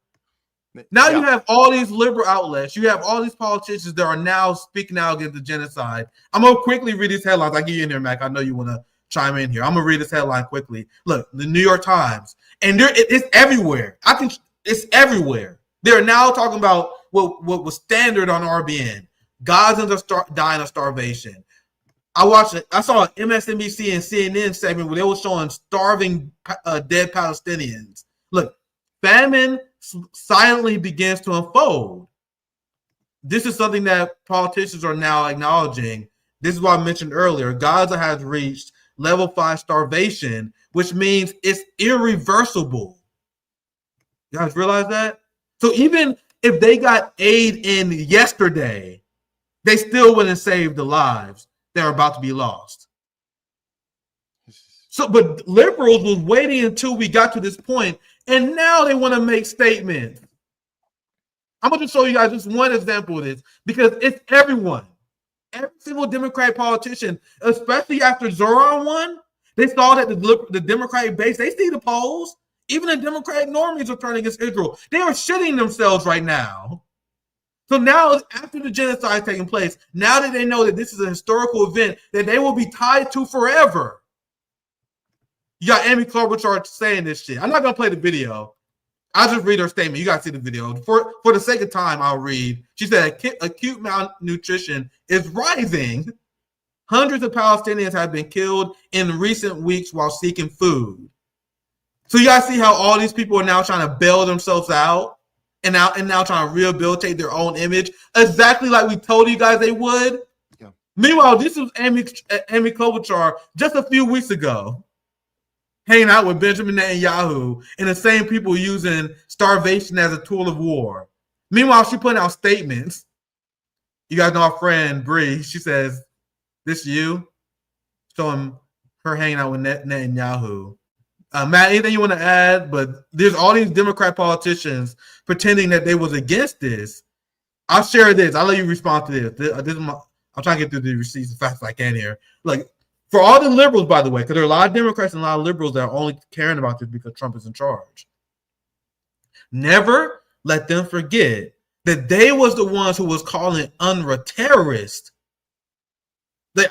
Now you have all these liberal outlets. You have all these politicians that are now speaking out against the genocide. I'm going to quickly read these headlines. I'll get you in there, Mac. I know you want to chime in here. I'm going to read this headline quickly. Look, the New York Times. And it's everywhere. It's everywhere. They're now talking about what was standard on RBN. Gazans are dying of starvation. I saw an MSNBC and CNN segment where they were showing starving dead Palestinians. Look, famine silently begins to unfold. This is something that politicians are now acknowledging. This is what I mentioned earlier. Gaza has reached level 5 starvation, which means it's irreversible. You guys realize that? So even if they got aid in yesterday, they still wouldn't save the lives that are about to be lost. So, but liberals was waiting until we got to this point, and now they want to make statements. I'm going to show you guys just one example of this because it's everyone. Every single Democratic politician, especially after Zoran won, they saw that the Democratic base, they see the polls. Even the Democratic normies are turning against Israel. They are shitting themselves right now. So now, after the genocide is taking place, now that they know that this is a historical event that they will be tied to forever, you got Amy Klobuchar saying this shit. I'm not going to play the video. I'll just read her statement. You got to see the video. For the sake of time, I'll read. She said, acute malnutrition is rising. Hundreds of Palestinians have been killed in recent weeks while seeking food. So you guys see how all these people are now trying to bail themselves out and now trying to rehabilitate their own image, exactly like we told you guys they would. Yeah. Meanwhile, this was Amy Klobuchar just a few weeks ago, hanging out with Benjamin Netanyahu and the same people using starvation as a tool of war. Meanwhile, she putting out statements. You guys know our friend Bree. She says, "This you?" Showing her hanging out with Netanyahu. Matt, anything you want to add? But there's all these Democrat politicians pretending that they was against this. I'll share this. I'll let you respond to this. I'm trying to get through the receipts as fast as I can here. Like, for all the liberals, by the way, because there are a lot of Democrats and a lot of liberals that are only caring about this because Trump is in charge. Never let them forget that they was the ones who was calling UNRWA terrorist.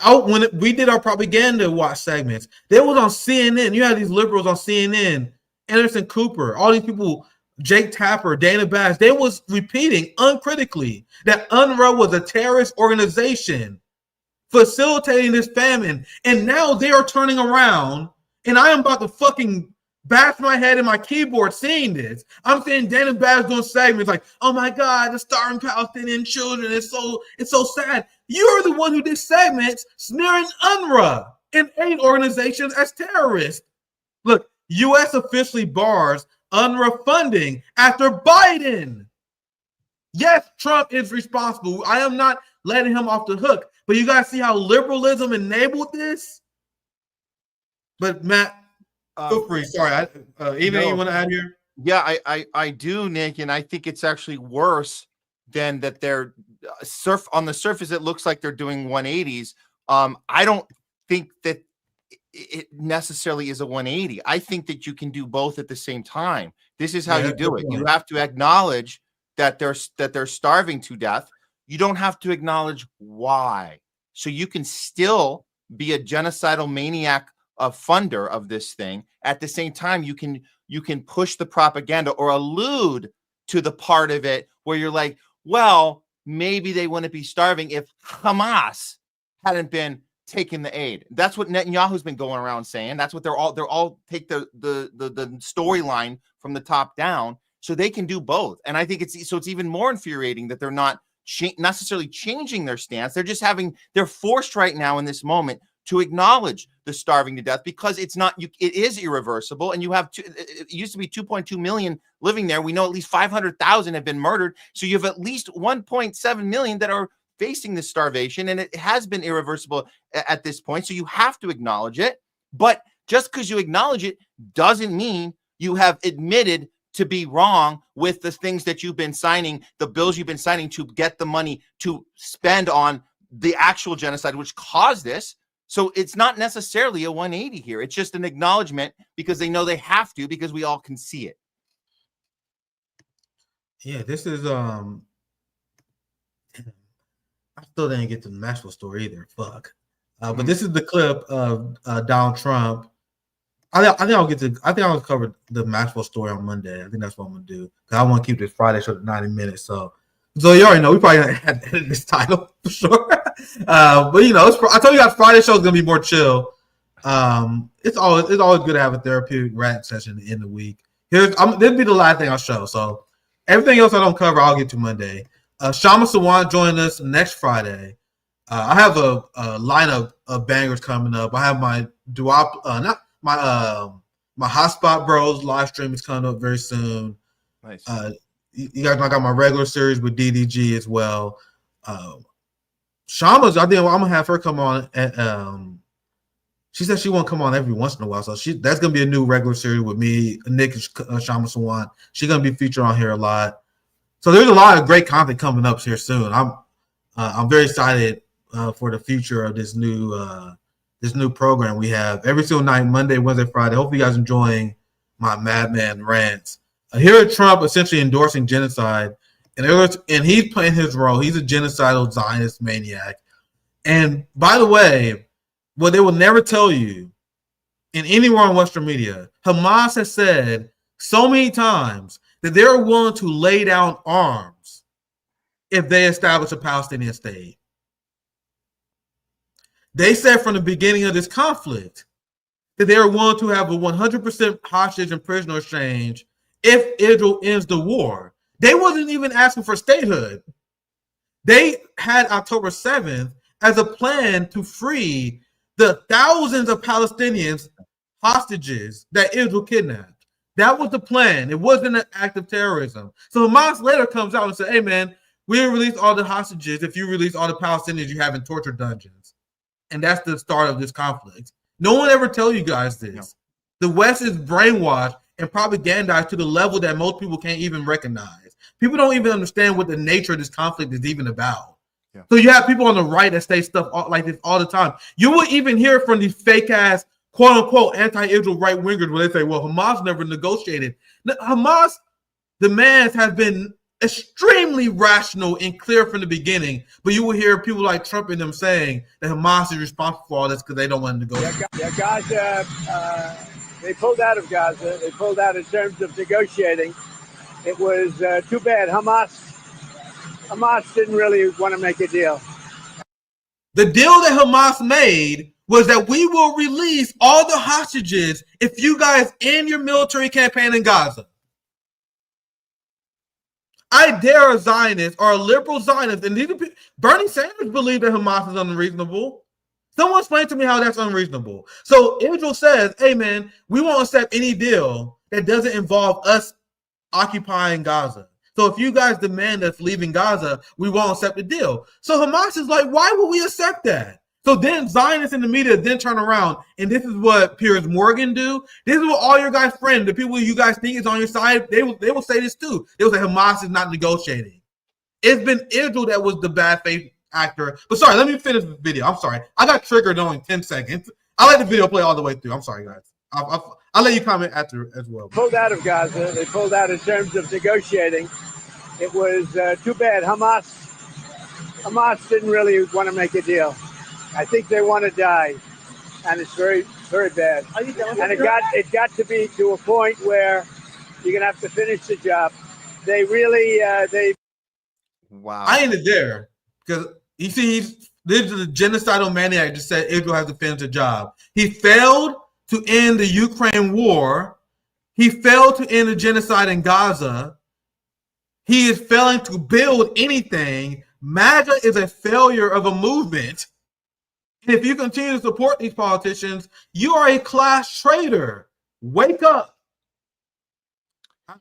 When we did our propaganda watch segments, they was on CNN. You had these liberals on CNN, Anderson Cooper, all these people, Jake Tapper, Dana Bash. They was repeating uncritically that UNRWA was a terrorist organization facilitating this famine. And now they are turning around, and I am about to fucking bash my head in my keyboard seeing this. I'm seeing Dana Bash doing segments like, oh my God, the starving Palestinian children. It's so sad. You're the one who did segments smearing UNRWA and aid organizations as terrorists. Look, U.S. officially bars UNRWA funding after Biden. Yes, Trump is responsible. I am not letting him off the hook. But you guys see how liberalism enabled this? But Matt, feel free. Sorry, anything you want to add here? Yeah, I do, Nick, and I think it's actually worse than that they're on the surface. It looks like they're doing 180s. I don't think that it necessarily is a 180. I think that you can do both at the same time. This is how you do it. You have to acknowledge that they're starving to death. You don't have to acknowledge why. So you can still be a genocidal maniac, a funder of this thing. At the same time, you can push the propaganda or allude to the part of it where you're like, well, maybe they wouldn't be starving if Hamas hadn't been taking the aid. That's what Netanyahu's been going around saying. That's what they're all take the storyline from the top down, so they can do both. And I think it's even more infuriating that they're not necessarily changing their stance. They're forced right now in this moment to acknowledge the starving to death, because it's not, it is irreversible. And you have it used to be 2.2 million living there. We know at least 500,000 have been murdered. So you have at least 1.7 million that are facing this starvation, and it has been irreversible at this point. So you have to acknowledge it. But just because you acknowledge it doesn't mean you have admitted to be wrong with the things that you've been signing, the bills you've been signing to get the money to spend on the actual genocide, which caused this. So it's not necessarily a 180 here. It's just an acknowledgement because they know they have to, because we all can see it. Yeah, this is I still didn't get to the Maxwell story either. Fuck. But this is the clip of Donald Trump. I think I'll cover the Maxwell story on Monday. I think that's what I'm gonna do. I want to keep this Friday show to 90 minutes. So you already know we probably had to edit this title for sure. But you know, I told you guys Friday show is gonna be more chill. It's always good to have a therapeutic rant session in the week. This will be the last thing I'll show. So everything else I don't cover, I'll get to Monday. Shama Sawant joined us next Friday. I have a lineup of bangers coming up. I have my my Hotspot Bros live stream is coming up very soon. Nice. You guys know I got my regular series with DDG as well. Shama's, I think I'm gonna have her come on. She said she won't come on every once in a while, so that's gonna be a new regular series with me, Nick, and Shama Sawant. She's gonna be featured on here a lot. So there's a lot of great content coming up here soon. I'm very excited for the future of this new program we have every single night, Monday, Wednesday, Friday. Hopefully you guys enjoying my madman rants. Here at Trump essentially endorsing genocide, and he's playing his role. He's a genocidal Zionist maniac. And by the way, what they will never tell you in anywhere on Western media, Hamas has said so many times that they're willing to lay down arms if they establish a Palestinian state. They said from the beginning of this conflict that they are willing to have a 100% hostage and prisoner exchange if Israel ends the war. They wasn't even asking for statehood. They had October 7th as a plan to free the thousands of Palestinians hostages that Israel kidnapped. That was the plan. It wasn't an act of terrorism. So Hamas later comes out and says, hey, man, we'll release all the hostages if you release all the Palestinians you have in torture dungeons. And that's the start of this conflict. No one ever tell you guys this. No. The West is brainwashed and propagandized to the level that most people can't even recognize. People don't even understand what the nature of this conflict is even about. Yeah. So you have people on the right that say stuff like this all the time. You will even hear from these fake-ass, quote-unquote, anti-Israel right-wingers where they say, well, Hamas never negotiated. Hamas demands have been extremely rational and clear from the beginning, but you will hear people like Trump and them saying that Hamas is responsible for all this because they don't want to negotiate. Yeah, Gaza, they pulled out of Gaza. They pulled out in terms of negotiating. It was too bad. Hamas didn't really want to make a deal. The deal that Hamas made was that we will release all the hostages if you guys end your military campaign in Gaza. I dare a Zionist or a liberal Zionist, and Bernie Sanders believed that Hamas is unreasonable. Someone explain to me how that's unreasonable. So Israel says, hey, man, we won't accept any deal that doesn't involve us occupying Gaza. So if you guys demand us leaving Gaza, we won't accept the deal. So Hamas is like, why would we accept that? So then Zionists in the media then turn around, and this is what Piers Morgan do. This is what all your guys' friends, the people you guys think is on your side, they will say this too. They will say Hamas is not negotiating. It's been Israel that was the bad faith actor. But sorry, let me finish the video. I'm sorry. I got triggered in only 10 seconds. I'll let the video play all the way through. I'm sorry, guys. I'll let you comment after as well. Pulled out of Gaza. They pulled out in terms of negotiating. It was too bad. Hamas didn't really want to make a deal. I think they want to die, and it's very, very bad. And it got to be to a point where you're gonna have to finish the job. They really, Wow. I ended there because you see, this is a genocidal maniac that said Israel has to finish the job. He failed to end the Ukraine war. He failed to end the genocide in Gaza. He is failing to build anything. MAGA is a failure of a movement. And if you continue to support these politicians, you are a class traitor. Wake up.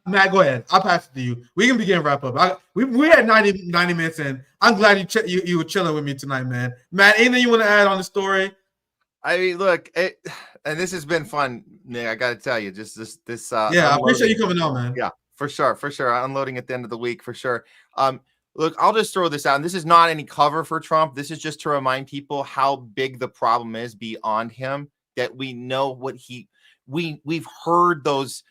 Matt, go ahead. I'll pass it to you. We can begin wrap up. We had 90 minutes in. I'm glad you were chilling with me tonight, man. Matt, anything you want to add on the story? I mean, look, and this has been fun, Nick. I got to tell you, just this. Yeah, I appreciate you coming on, man. Yeah, for sure. Unloading at the end of the week, for sure. Look, I'll just throw this out. And this is not any cover for Trump. This is just to remind people how big the problem is beyond him. That we know what we've heard those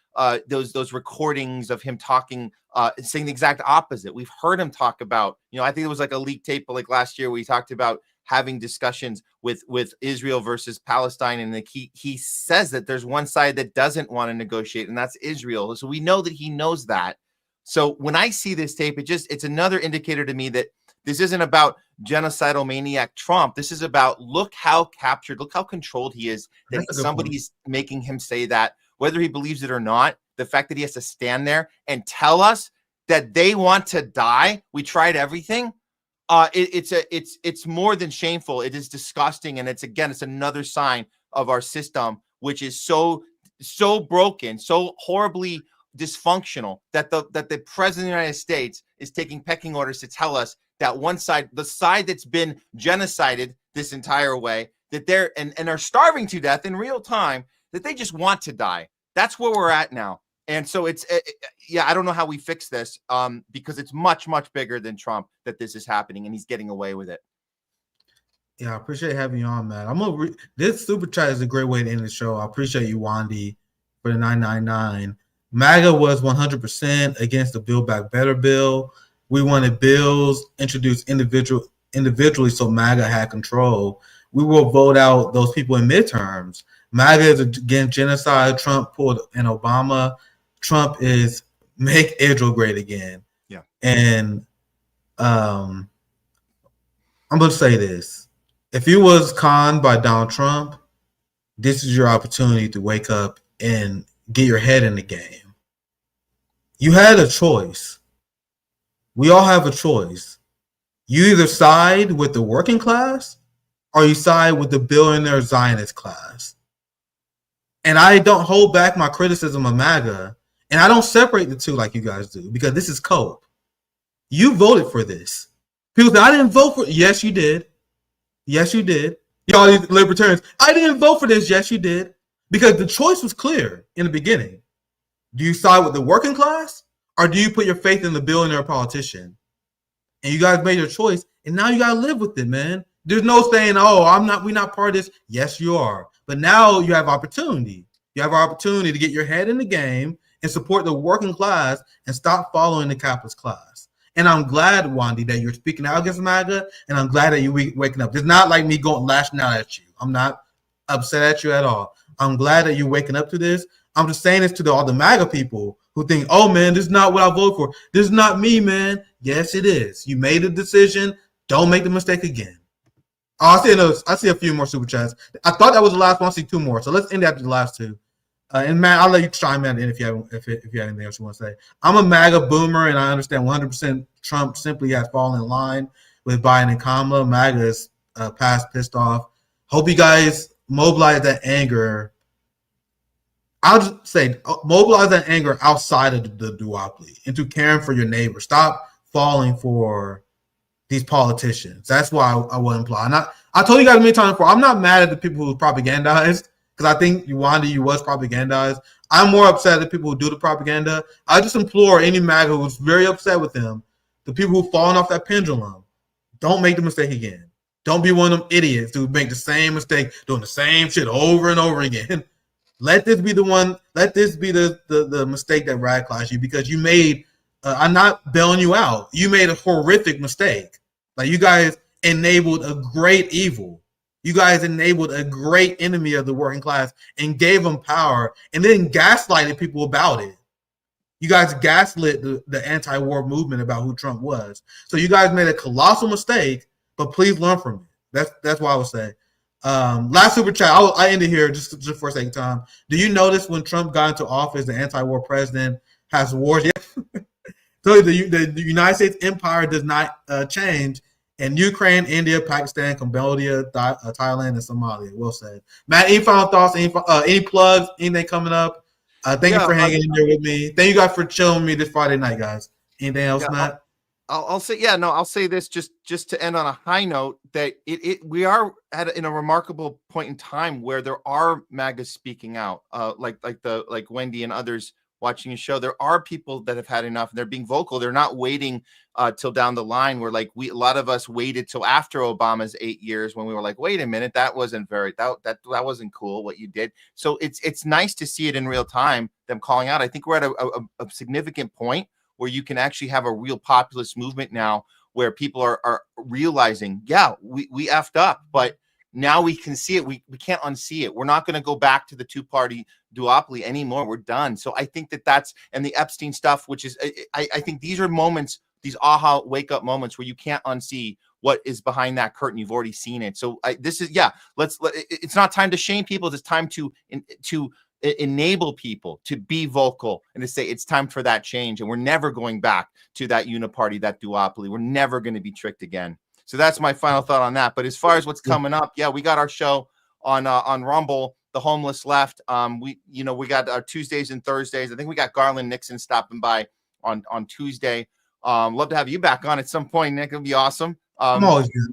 recordings of him talking, saying the exact opposite. We've heard him talk about, I think it was like a leaked tape like last year where he talked about having discussions with Israel versus Palestine, and he says that there's one side that doesn't want to negotiate, and that's Israel. So we know that he knows that. So when I see this tape, it's another indicator to me that this isn't about genocidal maniac Trump. This is about look how controlled he is, that somebody's making him say that, whether he believes it or not. The fact that he has to stand there and tell us that they want to die. We tried everything. It's more than shameful. It is disgusting, and it's another sign of our system, which is so broken, so horribly dysfunctional, that the president of the United States is taking pecking orders to tell us that one side, the side that's been genocided this entire way, that they're and are starving to death in real time, that they just want to die. That's where we're at now. And so I don't know how we fix this, because it's much, much bigger than Trump that this is happening, and he's getting away with it. Yeah, I appreciate having you on, man. This super chat is a great way to end the show. I appreciate you, Wandy, for the 999. MAGA was 100% against the Build Back Better bill. We wanted bills introduced individually so MAGA had control. We will vote out those people in midterms. MAGA is against genocide. Trump pulled an Obama. Trump is make Israel great again. Yeah. And I'm going to say this. If you was conned by Donald Trump, this is your opportunity to wake up and get your head in the game. You had a choice. We all have a choice. You either side with the working class or you side with the billionaire Zionist class. And I don't hold back my criticism of MAGA, and I don't separate the two like you guys do, because this is cope. You voted for this. People say, I didn't vote for it. Yes, you did. Yes, you did. Y'all these libertarians, I didn't vote for this. Yes, you did. Because the choice was clear in the beginning. Do you side with the working class, or do you put your faith in the billionaire politician? And you guys made your choice, and now you gotta live with it, man. There's no saying, we're not part of this. Yes, you are. But now you have opportunity. You have an opportunity to get your head in the game and support the working class and stop following the capitalist class. And I'm glad, Wandy, that you're speaking out against MAGA, and I'm glad that you're waking up. It's not like me lashing out at you. I'm not upset at you at all. I'm glad that you're waking up to this. I'm just saying this to all the MAGA people who think, oh, man, this is not what I vote for. This is not me, man. Yes, it is. You made a decision. Don't make the mistake again. Oh, I see a few more super chats. I thought that was the last one. I see two more. So let's end after the last two. And Matt, I'll let you chime in if you have anything else you want to say. I'm a MAGA boomer, and I understand 100% Trump simply has fallen in line with Biden and Kamala. MAGA is pissed off. Hope you guys mobilize that anger. I'll just say mobilize that anger outside of the duopoly into caring for your neighbor. Stop falling for these politicians. That's why I would imply. I told you guys many times before, I'm not mad at the people who propagandized, because I think you was propagandized. I'm more upset at the people who do the propaganda. I just implore any MAGA who's very upset with them, the people who've fallen off that pendulum, don't make the mistake again. Don't be one of them idiots who make the same mistake, doing the same shit over and over again. Let this be the one. Let this be the mistake that radicalized you, because you made. I'm not bailing you out. You made a horrific mistake. Like, you guys enabled a great evil. You guys enabled a great enemy of the working class and gave them power, and then gaslighted people about it. You guys gaslit the anti-war movement about who Trump was. So you guys made a colossal mistake, but please learn from it. That's what I would say. Last super chat. I end it here just for a second time. Do you notice when Trump got into office, the anti-war president has wars? Yeah. So the United States empire does not change. And Ukraine, India, Pakistan, Cambodia, Thailand, and Somalia. Well said. Matt, any final thoughts? Any plugs? Anything coming up? Thank you for hanging in there with me. Thank you guys for chilling with me this Friday night, guys. Anything else, Matt? I'll say this just to end on a high note that we are in a remarkable point in time where there are MAGAs speaking out, like Wendy and others watching a show. There are people that have had enough and they're being vocal. They're not waiting till down the line where a lot of us waited till after Obama's 8 years when we were like, wait a minute, that wasn't that wasn't cool what you did. So it's nice to see it in real time, them calling out. I think we're at a significant point where you can actually have a real populist movement now where people are realizing, yeah, we effed up, but now we can see it. We can't unsee it. We're not going to go back to the two-party duopoly anymore. We're done. So I think that's and the Epstein stuff, which is, I think these are moments, these aha wake-up moments where you can't unsee what is behind that curtain. You've already seen it. So it's not time to shame people. It's time to enable people to be vocal and to say it's time for that change. And we're never going back to that uniparty, that duopoly. We're never going to be tricked again. So that's my final thought on that. But as far as what's coming up, we got our show on Rumble, The Homeless Left. We got our Tuesdays and Thursdays. I think we got Garland Nixon stopping by on Tuesday. Love to have you back on at some point, Nick. It'll be awesome. I'm always good.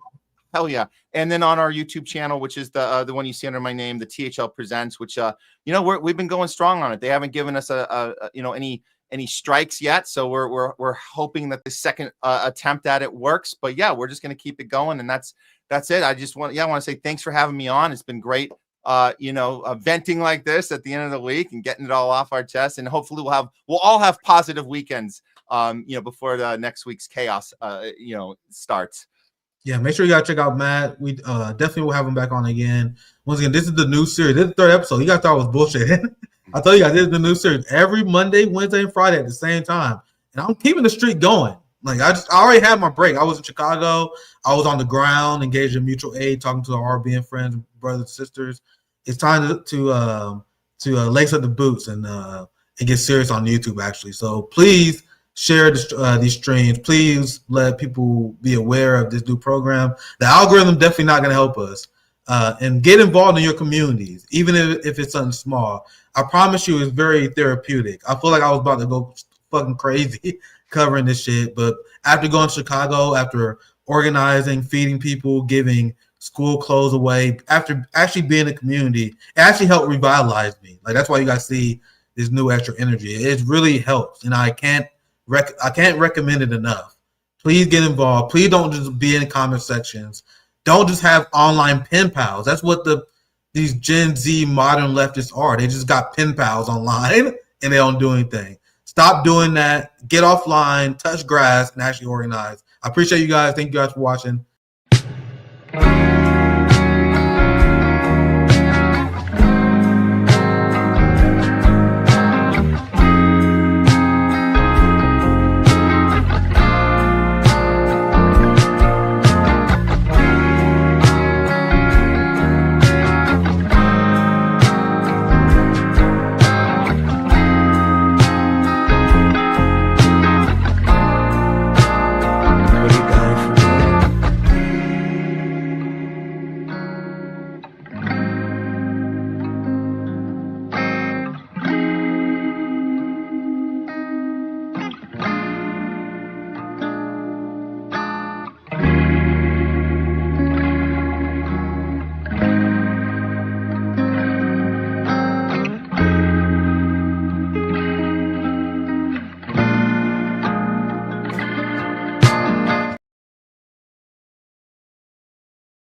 Hell yeah. And then on our YouTube channel, which is the one you see under my name, the THL Presents, which we've been going strong on it. They haven't given us any strikes yet, so we're hoping that the second attempt at it works. But yeah, we're just going to keep it going, and that's it. I want to say thanks for having me on. It's been great, venting like this at the end of the week and getting it all off our chest, and hopefully we'll all have positive weekends, before the next week's chaos, starts. Yeah, make sure you gotta check out Matt. We definitely will have him back on again. Once again, this is the new series. This is the third episode. You guys thought it was bullshit. I told you guys, this is the new series. Every Monday, Wednesday, and Friday at the same time. And I'm keeping the streak going. Like I already had my break. I was in Chicago. I was on the ground, engaged in mutual aid, talking to our RBN friends, brothers and sisters. It's time to lace up the boots and get serious on YouTube, actually. So please share these streams. Please let people be aware of this new program. The algorithm definitely not going to help us. And get involved in your communities, even if it's something small. I promise you it's very therapeutic. I feel like I was about to go fucking crazy covering this shit. But after going to Chicago, after organizing, feeding people, giving school clothes away, after actually being in a community, it actually helped revitalize me. Like that's why you guys see this new extra energy. It really helps. And I can't recommend it enough. Please get involved. Please don't just be in the comment sections. Don't just have online pen pals. That's what these Gen Z modern leftists are. They just got pen pals online and they don't do anything. Stop doing that. Get offline, touch grass, and actually organize. I appreciate you guys. Thank you guys for watching.